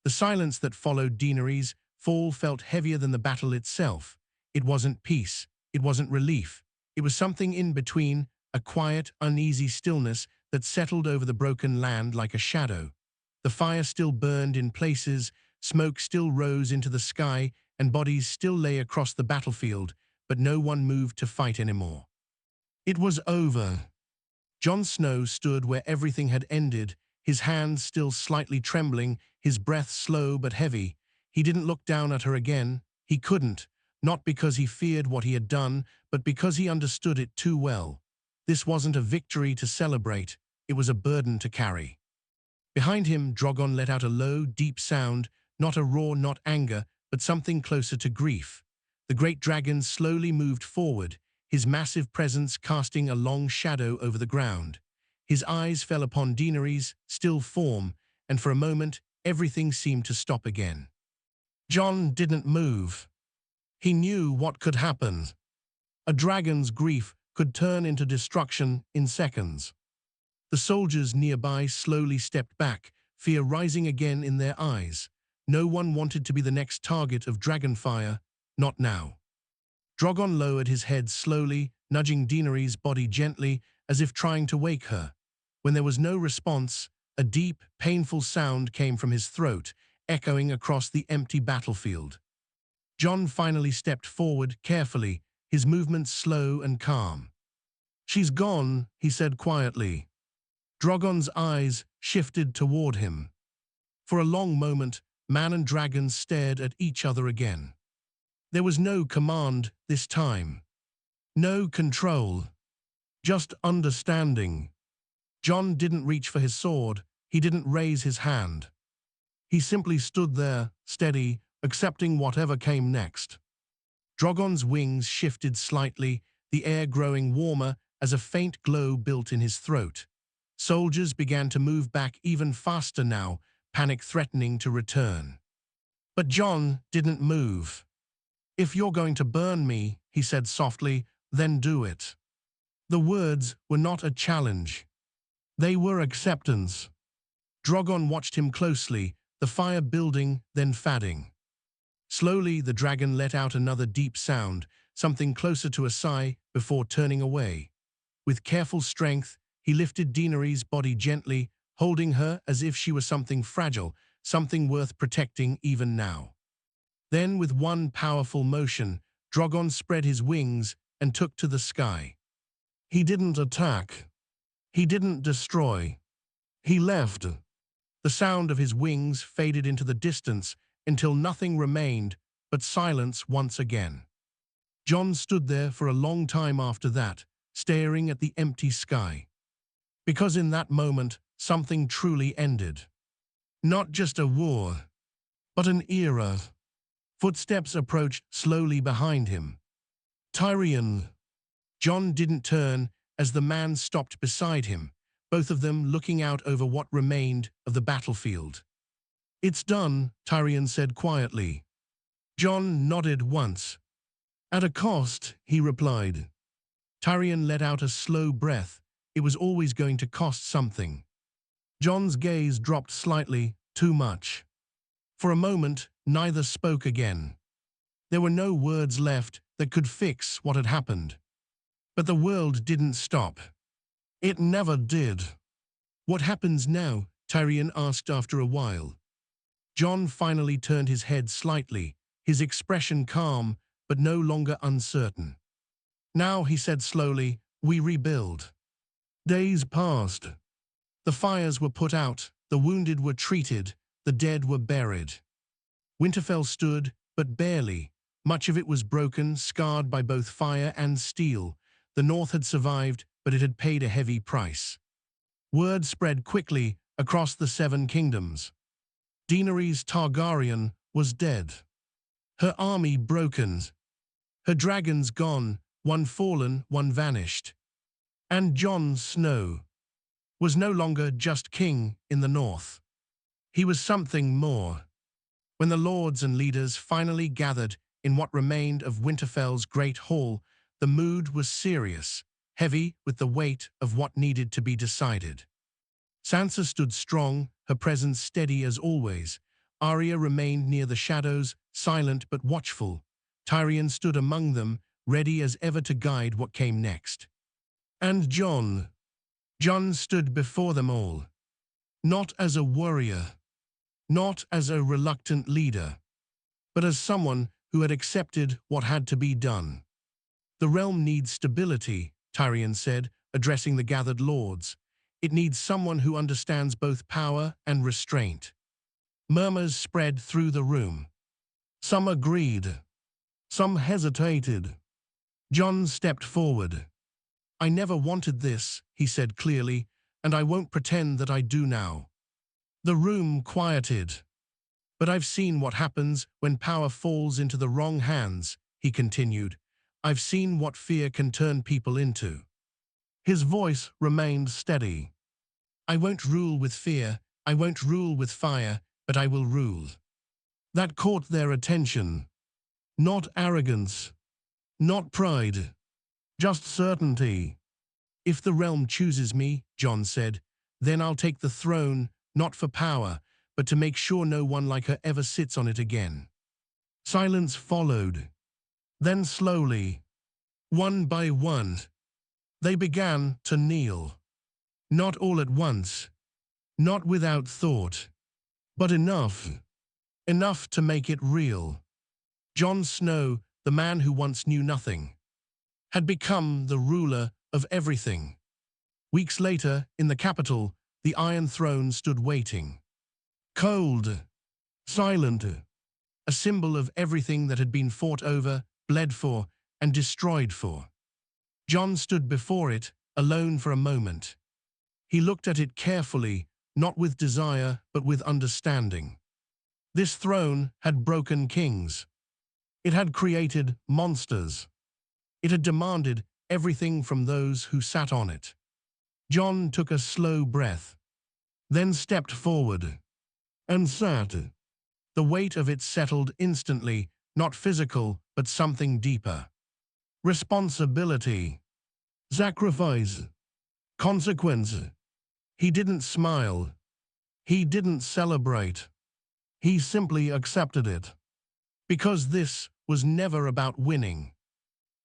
The silence that followed Daenerys' fall felt heavier than the battle itself. It wasn't peace, it wasn't relief. It was something in between, a quiet, uneasy stillness that settled over the broken land like a shadow. The fire still burned in places, smoke still rose into the sky, and bodies still lay across the battlefield, but no one moved to fight anymore. It was over. Jon Snow stood where everything had ended, his hands still slightly trembling, his breath slow but heavy. He didn't look down at her again. He couldn't, not because he feared what he had done, but because he understood it too well. This wasn't a victory to celebrate, it was a burden to carry. Behind him, Drogon let out a low, deep sound, not a roar, not anger, but something closer to grief. The great dragon slowly moved forward, his massive presence casting a long shadow over the ground. His eyes fell upon Daenerys' still form, and for a moment, everything seemed to stop again. Jon didn't move. He knew what could happen. A dragon's grief could turn into destruction in seconds. The soldiers nearby slowly stepped back, fear rising again in their eyes. No one wanted to be the next target of dragonfire, not now. Drogon lowered his head slowly, nudging Daenerys' body gently, as if trying to wake her. When there was no response, a deep, painful sound came from his throat, echoing across the empty battlefield. Jon finally stepped forward, carefully, his movements slow and calm. "She's gone," he said quietly. Drogon's eyes shifted toward him. For a long moment, man and dragon stared at each other again. There was no command this time. No control. Just understanding. Jon didn't reach for his sword. He didn't raise his hand. He simply stood there, steady, accepting whatever came next. Drogon's wings shifted slightly, the air growing warmer as a faint glow built in his throat. Soldiers began to move back even faster now, panic threatening to return. But Jon didn't move. "If you're going to burn me," he said softly, "then do it." The words were not a challenge. They were acceptance. Drogon watched him closely, the fire building, then fading. Slowly, the dragon let out another deep sound, something closer to a sigh, before turning away. With careful strength, he lifted Daenerys' body gently, holding her as if she was something fragile, something worth protecting even now. Then, with one powerful motion, Drogon spread his wings and took to the sky. He didn't attack. He didn't destroy. He left. The sound of his wings faded into the distance until nothing remained but silence once again. Jon stood there for a long time after that, staring at the empty sky. Because in that moment, something truly ended. Not just a war, but an era. Footsteps approached slowly behind him. "Tyrion." Jon didn't turn as the man stopped beside him, both of them looking out over what remained of the battlefield. "It's done," Tyrion said quietly. Jon nodded once. "At a cost," he replied. Tyrion let out a slow breath. It was always going to cost something. Jon's gaze dropped slightly, too much. For a moment, neither spoke again. There were no words left that could fix what had happened. But the world didn't stop. It never did. What happens now? Tyrion asked after a while. Jon finally turned his head slightly, his expression calm, but no longer uncertain. Now, he said slowly, we rebuild. Days passed. The fires were put out, the wounded were treated, the dead were buried. Winterfell stood, but barely. Much of it was broken, scarred by both fire and steel. The North had survived, but it had paid a heavy price. Word spread quickly across the Seven Kingdoms. Daenerys Targaryen was dead. Her army broken. Her dragons gone, one fallen, one vanished. And Jon Snow was no longer just king in the North. He was something more. When the lords and leaders finally gathered in what remained of Winterfell's great hall, the mood was serious, heavy with the weight of what needed to be decided. Sansa stood strong, her presence steady as always. Arya remained near the shadows, silent but watchful. Tyrion stood among them, ready as ever to guide what came next. And Jon stood before them all. Not as a warrior, not as a reluctant leader, but as someone who had accepted what had to be done. The realm needs stability, Tyrion said, addressing the gathered lords. It needs someone who understands both power and restraint. Murmurs spread through the room. Some agreed. Some hesitated. Jon stepped forward. I never wanted this, he said clearly, and I won't pretend that I do now. The room quieted. But I've seen what happens when power falls into the wrong hands, he continued. I've seen what fear can turn people into. His voice remained steady. I won't rule with fear, I won't rule with fire, but I will rule. That caught their attention. Not arrogance, not pride, just certainty. If the realm chooses me, Jon said, then I'll take the throne, not for power, but to make sure no one like her ever sits on it again. Silence followed. Then slowly, one by one, they began to kneel. Not all at once, not without thought, but enough to make it real. Jon Snow, the man who once knew nothing, had become the ruler of everything. Weeks later, in the capital, the Iron Throne stood waiting. Cold, silent, a symbol of everything that had been fought over, bled for, and destroyed for. Jon stood before it, alone for a moment. He looked at it carefully, not with desire, but with understanding. This throne had broken kings. It had created monsters. It had demanded everything from those who sat on it. Jon took a slow breath, then stepped forward and sat. The weight of it settled instantly, not physical, but something deeper. Responsibility, sacrifice, consequence. He didn't smile. He didn't celebrate. He simply accepted it. Because this was never about winning.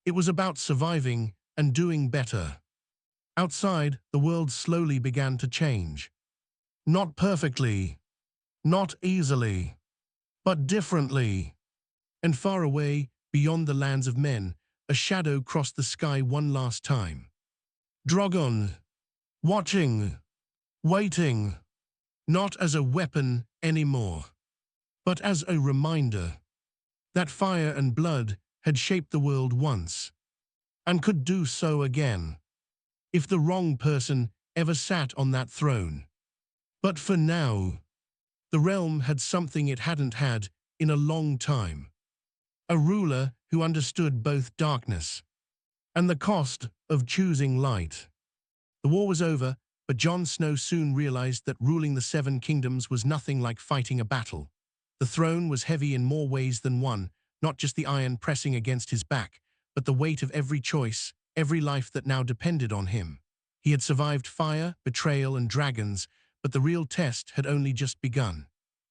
It was about surviving and doing better. Outside, the world slowly began to change. Not perfectly, not easily, but differently. And far away, beyond the lands of men, a shadow crossed the sky one last time. Drogon, watching, waiting, not as a weapon anymore, but as a reminder that fire and blood had shaped the world once, and could do so again, if the wrong person ever sat on that throne. But for now, the realm had something it hadn't had in a long time. A ruler who understood both darkness and the cost of choosing light. The war was over, but Jon Snow soon realized that ruling the Seven Kingdoms was nothing like fighting a battle. The throne was heavy in more ways than one, not just the iron pressing against his back, but the weight of every choice, every life that now depended on him. He had survived fire, betrayal, and dragons, but the real test had only just begun.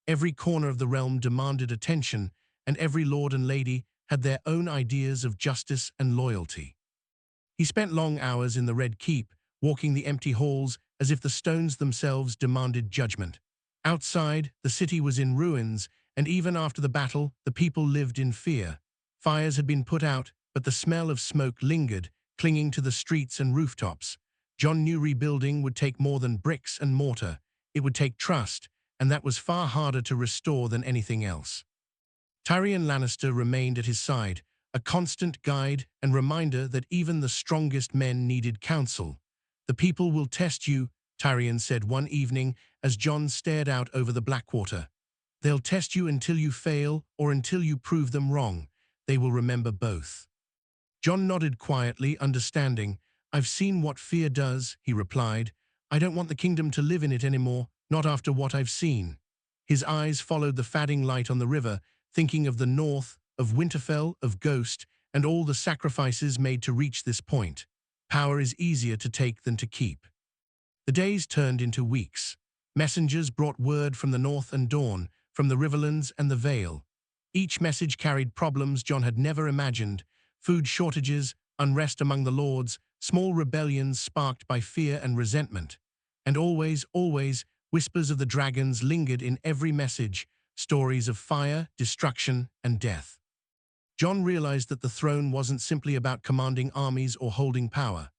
Every corner of the realm demanded attention, and every lord and lady had their own ideas of justice and loyalty. He spent long hours in the Red Keep, walking the empty halls as if the stones themselves demanded judgment. Outside, the city was in ruins, and even after the battle, the people lived in fear. Fires had been put out, but the smell of smoke lingered, clinging to the streets and rooftops. Jon knew rebuilding would take more than bricks and mortar. It would take trust, and that was far harder to restore than anything else. Tyrion Lannister remained at his side, a constant guide and reminder that even the strongest men needed counsel. "The people will test you," Tyrion said one evening as Jon stared out over the Blackwater. "They'll test you until you fail or until you prove them wrong. They will remember both." Jon nodded quietly, understanding. "I've seen what fear does," he replied. "I don't want the kingdom to live in it anymore, not after what I've seen." His eyes followed the fading light on the river, thinking of the north, of Winterfell, of Ghost, and all the sacrifices made to reach this point. Power is easier to take than to keep. The days turned into weeks. Messengers brought word from the north and Dawn, from the Riverlands and the Vale. Each message carried problems Jon had never imagined: food shortages, unrest among the lords, small rebellions sparked by fear and resentment. And always, whispers of the dragons lingered in every message, stories of fire, destruction, and death. Jon realized that the throne wasn't simply about commanding armies or holding power.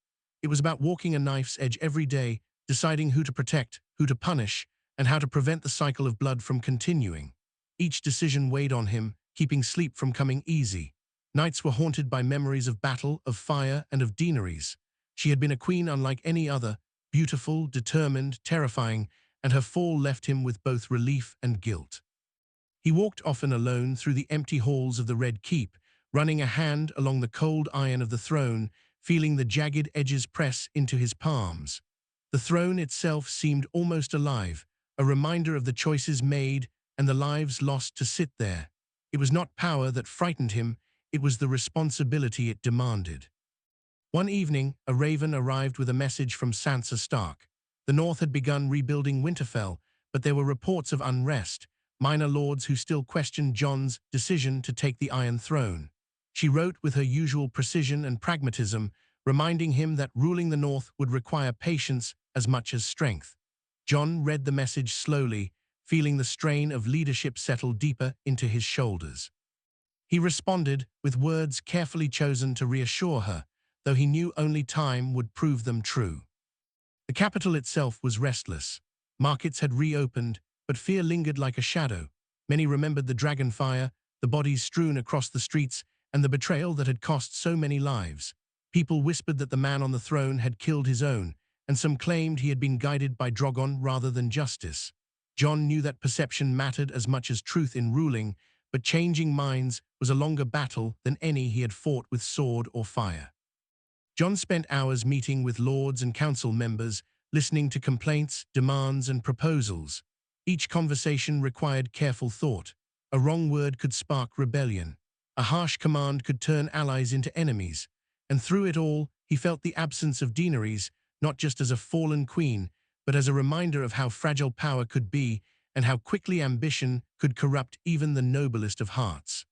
It was about walking a knife's edge every day, deciding who to protect, who to punish, and how to prevent the cycle of blood from continuing. Each decision weighed on him, keeping sleep from coming easy. Nights were haunted by memories of battle, of fire, and of Daenerys. She had been a queen unlike any other, beautiful, determined, terrifying, and her fall left him with both relief and guilt. He walked often alone through the empty halls of the Red Keep, running a hand along the cold iron of the throne, feeling the jagged edges press into his palms. The throne itself seemed almost alive, a reminder of the choices made and the lives lost to sit there. It was not power that frightened him, it was the responsibility it demanded. One evening, a raven arrived with a message from Sansa Stark. The North had begun rebuilding Winterfell, but there were reports of unrest, minor lords who still questioned Jon's decision to take the Iron Throne. She wrote with her usual precision and pragmatism, reminding him that ruling the North would require patience as much as strength. Jon read the message slowly, feeling the strain of leadership settle deeper into his shoulders. He responded with words carefully chosen to reassure her, though he knew only time would prove them true. The capital itself was restless. Markets had reopened, but fear lingered like a shadow. Many remembered the dragonfire, the bodies strewn across the streets, and the betrayal that had cost so many lives. People whispered that the man on the throne had killed his own, and some claimed he had been guided by Drogon rather than justice. Jon knew that perception mattered as much as truth in ruling, but changing minds was a longer battle than any he had fought with sword or fire. Jon spent hours meeting with lords and council members, listening to complaints, demands, and proposals. Each conversation required careful thought. A wrong word could spark rebellion. A harsh command could turn allies into enemies. And through it all, he felt the absence of Daenerys, not just as a fallen queen, but as a reminder of how fragile power could be and how quickly ambition could corrupt even the noblest of hearts.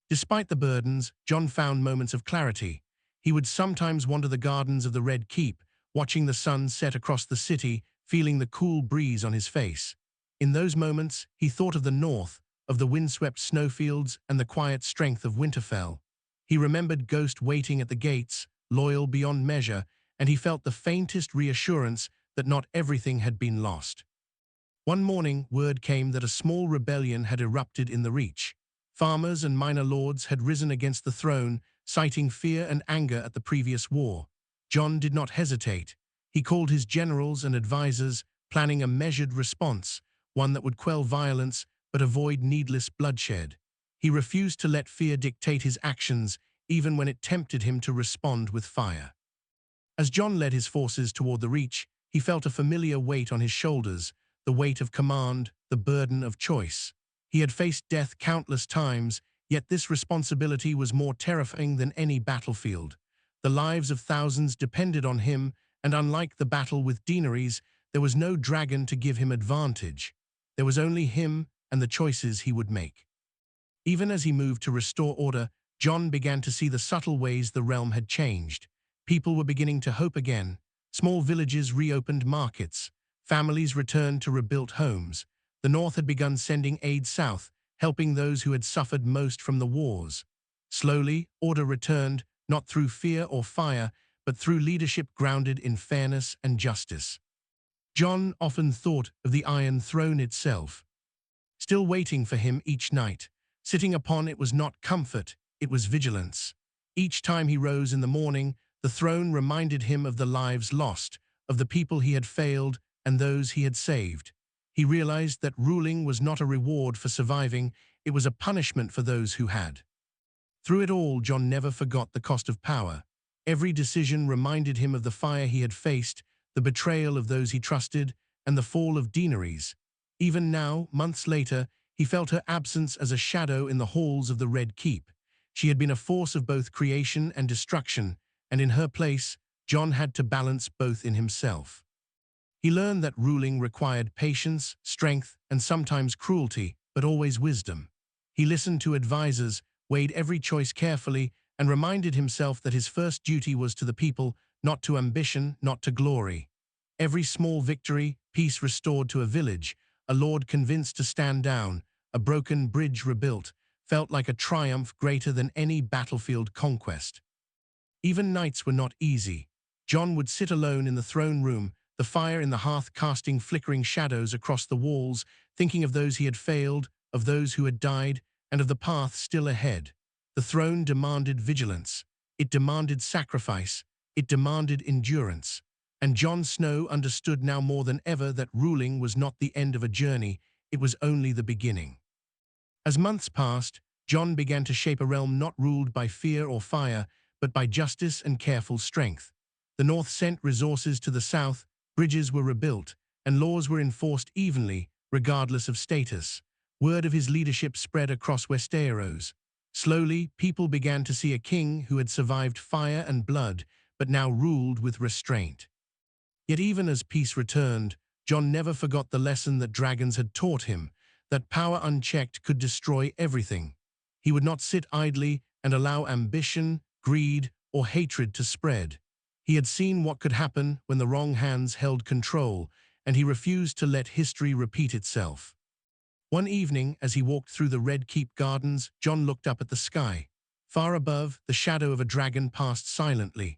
Despite the burdens, Jon found moments of clarity. He would sometimes wander the gardens of the Red Keep, watching the sun set across the city, feeling the cool breeze on his face. In those moments, he thought of the north, of the windswept snowfields and the quiet strength of Winterfell. He remembered Ghost waiting at the gates, loyal beyond measure, and he felt the faintest reassurance that not everything had been lost. One morning, word came that a small rebellion had erupted in the Reach. Farmers and minor lords had risen against the throne, citing fear and anger at the previous war. Jon did not hesitate. He called his generals and advisors, planning a measured response, one that would quell violence but avoid needless bloodshed. He refused to let fear dictate his actions, even when it tempted him to respond with fire. As Jon led his forces toward the Reach, he felt a familiar weight on his shoulders, the weight of command, the burden of choice. He had faced death countless times, yet this responsibility was more terrifying than any battlefield. The lives of thousands depended on him, and unlike the battle with Daenerys, there was no dragon to give him advantage. There was only him and the choices he would make. Even as he moved to restore order, Jon began to see the subtle ways the realm had changed. People were beginning to hope again. Small villages reopened markets. Families returned to rebuilt homes. The North had begun sending aid south, helping those who had suffered most from the wars. Slowly, order returned, not through fear or fire, but through leadership grounded in fairness and justice. Jon often thought of the Iron Throne itself, still waiting for him each night. Sitting upon it was not comfort, it was vigilance. Each time he rose in the morning, the throne reminded him of the lives lost, of the people he had failed and those he had saved. He realized that ruling was not a reward for surviving, it was a punishment for those who had. Through it all, Jon never forgot the cost of power. Every decision reminded him of the fire he had faced, the betrayal of those he trusted, and the fall of Daenerys. Even now, months later, he felt her absence as a shadow in the halls of the Red Keep. She had been a force of both creation and destruction, and in her place, Jon had to balance both in himself. He learned that ruling required patience, strength, and sometimes cruelty, but always wisdom. He listened to advisors, weighed every choice carefully, and reminded himself that his first duty was to the people, not to ambition, not to glory. Every small victory, peace restored to a village, a lord convinced to stand down, a broken bridge rebuilt, felt like a triumph greater than any battlefield conquest. Even nights were not easy. Jon would sit alone in the throne room, the fire in the hearth casting flickering shadows across the walls, thinking of those he had failed, of those who had died, and of the path still ahead. The throne demanded vigilance. It demanded sacrifice. It demanded endurance. And Jon Snow understood now more than ever that ruling was not the end of a journey, it was only the beginning. As months passed, Jon began to shape a realm not ruled by fear or fire, but by justice and careful strength. The North sent resources to the South, bridges were rebuilt, and laws were enforced evenly, regardless of status. Word of his leadership spread across Westeros. Slowly, people began to see a king who had survived fire and blood, but now ruled with restraint. Yet even as peace returned, Jon never forgot the lesson that dragons had taught him, that power unchecked could destroy everything. He would not sit idly and allow ambition, greed, or hatred to spread. He had seen what could happen when the wrong hands held control, and he refused to let history repeat itself. One evening, as he walked through the Red Keep gardens, Jon looked up at the sky. Far above, the shadow of a dragon passed silently.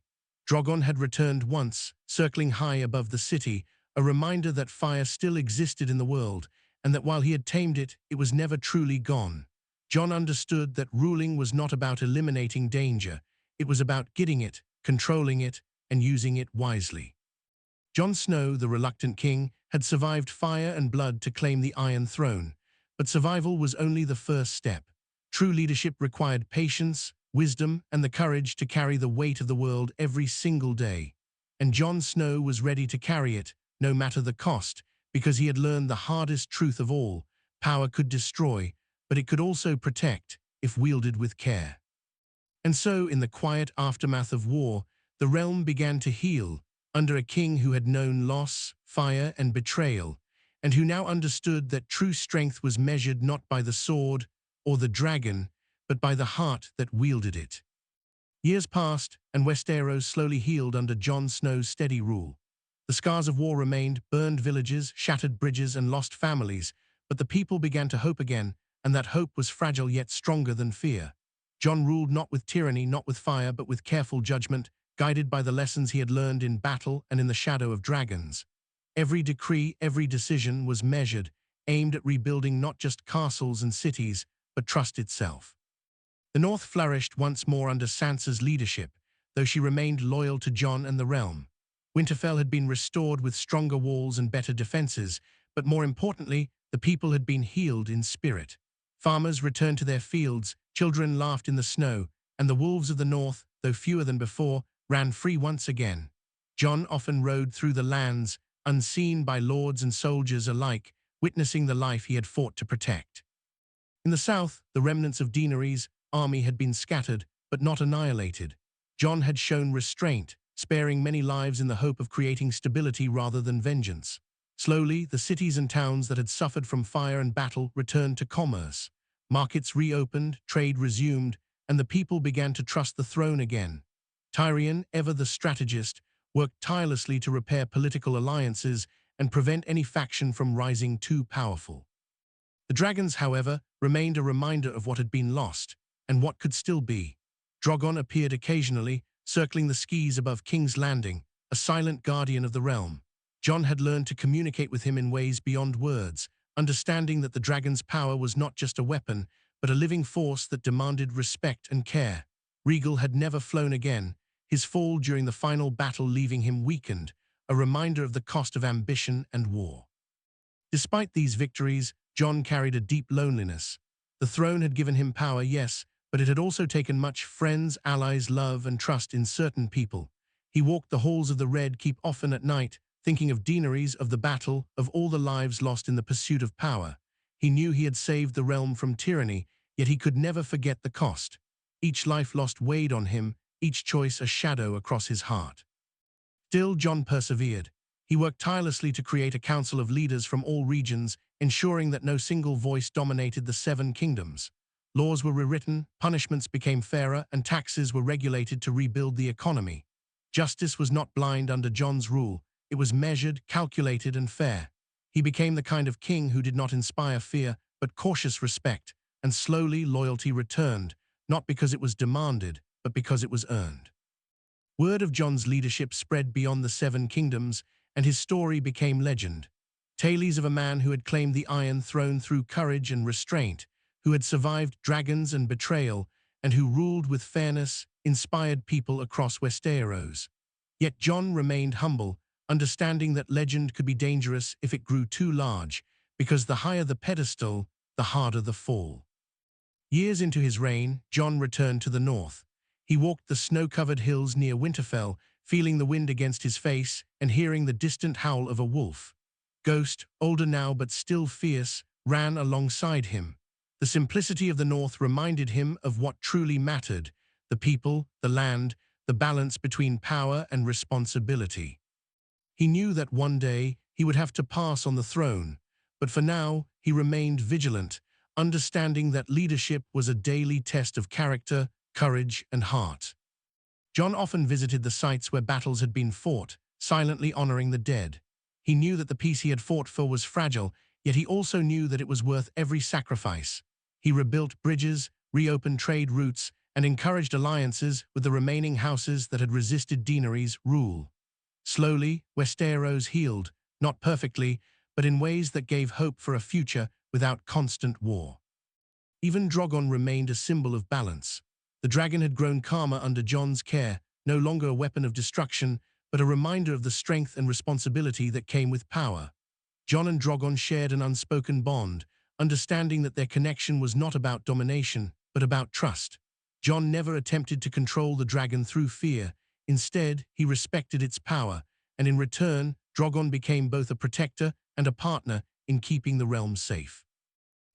Drogon had returned once, circling high above the city, a reminder that fire still existed in the world, and that while he had tamed it, it was never truly gone. Jon understood that ruling was not about eliminating danger, it was about getting it, controlling it, and using it wisely. Jon Snow, the reluctant king, had survived fire and blood to claim the Iron Throne, but survival was only the first step. True leadership required patience, wisdom, and the courage to carry the weight of the world every single day. And Jon Snow was ready to carry it, no matter the cost, because he had learned the hardest truth of all: power could destroy, but it could also protect, if wielded with care. And so, in the quiet aftermath of war, the realm began to heal, under a king who had known loss, fire, and betrayal, and who now understood that true strength was measured not by the sword or the dragon, but by the heart that wielded it. Years passed, and Westeros slowly healed under Jon Snow's steady rule. The scars of war remained: burned villages, shattered bridges, and lost families, but the people began to hope again, and that hope was fragile yet stronger than fear. Jon ruled not with tyranny, not with fire, but with careful judgment, guided by the lessons he had learned in battle and in the shadow of dragons. Every decree, every decision was measured, aimed at rebuilding not just castles and cities, but trust itself. The North flourished once more under Sansa's leadership, though she remained loyal to Jon and the realm. Winterfell had been restored with stronger walls and better defenses, but more importantly, the people had been healed in spirit. Farmers returned to their fields, children laughed in the snow, and the wolves of the North, though fewer than before, ran free once again. Jon often rode through the lands, unseen by lords and soldiers alike, witnessing the life he had fought to protect. In the south, the remnants of Daenerys' army had been scattered, but not annihilated. Jon had shown restraint, sparing many lives in the hope of creating stability rather than vengeance. Slowly, the cities and towns that had suffered from fire and battle returned to commerce. Markets reopened, trade resumed, and the people began to trust the throne again. Tyrion, ever the strategist, worked tirelessly to repair political alliances and prevent any faction from rising too powerful. The dragons, however, remained a reminder of what had been lost, and what could still be. Drogon appeared occasionally, circling the skies above King's Landing, a silent guardian of the realm. Jon had learned to communicate with him in ways beyond words, understanding that the dragon's power was not just a weapon, but a living force that demanded respect and care. Rhaegal had never flown again, his fall during the final battle leaving him weakened, a reminder of the cost of ambition and war. Despite these victories, Jon carried a deep loneliness. The throne had given him power, yes, but it had also taken much friends, allies, love, and trust in certain people. He walked the halls of the Red Keep often at night, thinking of Daenerys, of the battle, of all the lives lost in the pursuit of power. He knew he had saved the realm from tyranny, yet he could never forget the cost. Each life lost weighed on him, each choice a shadow across his heart. Still, Jon persevered. He worked tirelessly to create a council of leaders from all regions, ensuring that no single voice dominated the Seven Kingdoms. Laws were rewritten, punishments became fairer, and taxes were regulated to rebuild the economy. Justice was not blind under Jon's rule. It was measured, calculated, and fair. He became the kind of king who did not inspire fear, but cautious respect, and slowly loyalty returned, not because it was demanded, but because it was earned. Word of Jon's leadership spread beyond the Seven Kingdoms, and his story became legend. Tales of a man who had claimed the Iron Throne through courage and restraint, who had survived dragons and betrayal, and who ruled with fairness, inspired people across Westeros. Yet Jon remained humble, understanding that legend could be dangerous if it grew too large, because the higher the pedestal, the harder the fall. Years into his reign, Jon returned to the north. He walked the snow-covered hills near Winterfell, feeling the wind against his face and hearing the distant howl of a wolf. Ghost, older now but still fierce, ran alongside him. The simplicity of the north reminded him of what truly mattered: the people, the land, the balance between power and responsibility. He knew that one day he would have to pass on the throne, but for now he remained vigilant, understanding that leadership was a daily test of character, courage, and heart. Jon often visited the sites where battles had been fought, silently honoring the dead. He knew that the peace he had fought for was fragile, yet he also knew that it was worth every sacrifice. He rebuilt bridges, reopened trade routes, and encouraged alliances with the remaining houses that had resisted Daenerys' rule. Slowly, Westeros healed, not perfectly, but in ways that gave hope for a future without constant war. Even Drogon remained a symbol of balance. The dragon had grown calmer under Jon's care, no longer a weapon of destruction, but a reminder of the strength and responsibility that came with power. Jon and Drogon shared an unspoken bond, understanding that their connection was not about domination, but about trust. Jon never attempted to control the dragon through fear. Instead, he respected its power, and in return, Drogon became both a protector and a partner in keeping the realm safe.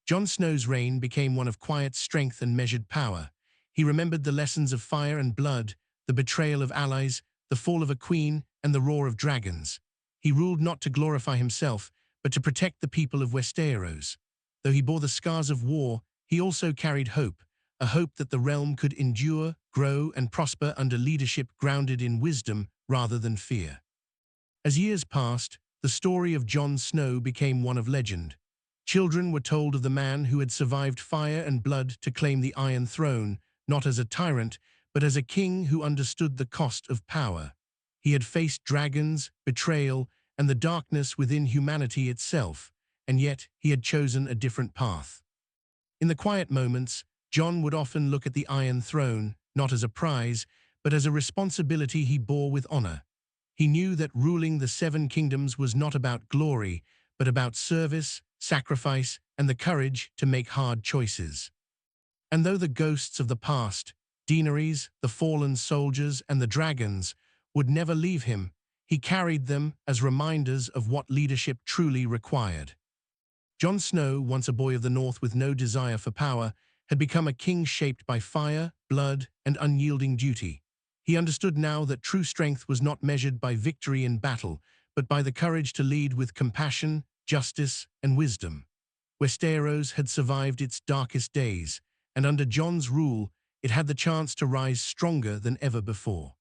Jon Snow's reign became one of quiet strength and measured power. He remembered the lessons of fire and blood, the betrayal of allies, the fall of a queen, and the roar of dragons. He ruled not to glorify himself, but to protect the people of Westeros. Though he bore the scars of war, he also carried hope, a hope that the realm could endure, grow, and prosper under leadership grounded in wisdom rather than fear. As years passed, the story of Jon Snow became one of legend. Children were told of the man who had survived fire and blood to claim the Iron Throne, not as a tyrant, but as a king who understood the cost of power. He had faced dragons, betrayal, and the darkness within humanity itself, and yet he had chosen a different path. In the quiet moments, Jon would often look at the Iron Throne, not as a prize, but as a responsibility he bore with honor. He knew that ruling the Seven Kingdoms was not about glory, but about service, sacrifice, and the courage to make hard choices. And though the ghosts of the past, Daenerys, the fallen soldiers, and the dragons, would never leave him, he carried them as reminders of what leadership truly required. Jon Snow, once a boy of the North with no desire for power, had become a king shaped by fire, blood, and unyielding duty. He understood now that true strength was not measured by victory in battle, but by the courage to lead with compassion, justice, and wisdom. Westeros had survived its darkest days, and under Jon's rule, it had the chance to rise stronger than ever before.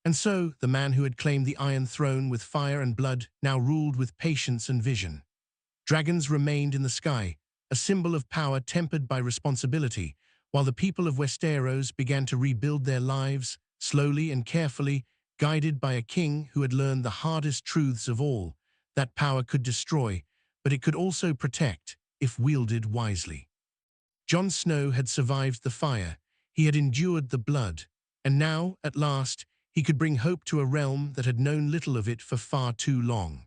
And so, the man who had claimed the Iron Throne with fire and blood now ruled with patience and vision. Dragons remained in the sky, a symbol of power tempered by responsibility, while the people of Westeros began to rebuild their lives, slowly and carefully, guided by a king who had learned the hardest truths of all, that power could destroy, but it could also protect, if wielded wisely. Jon Snow had survived the fire, he had endured the blood, and now, at last, he could bring hope to a realm that had known little of it for far too long.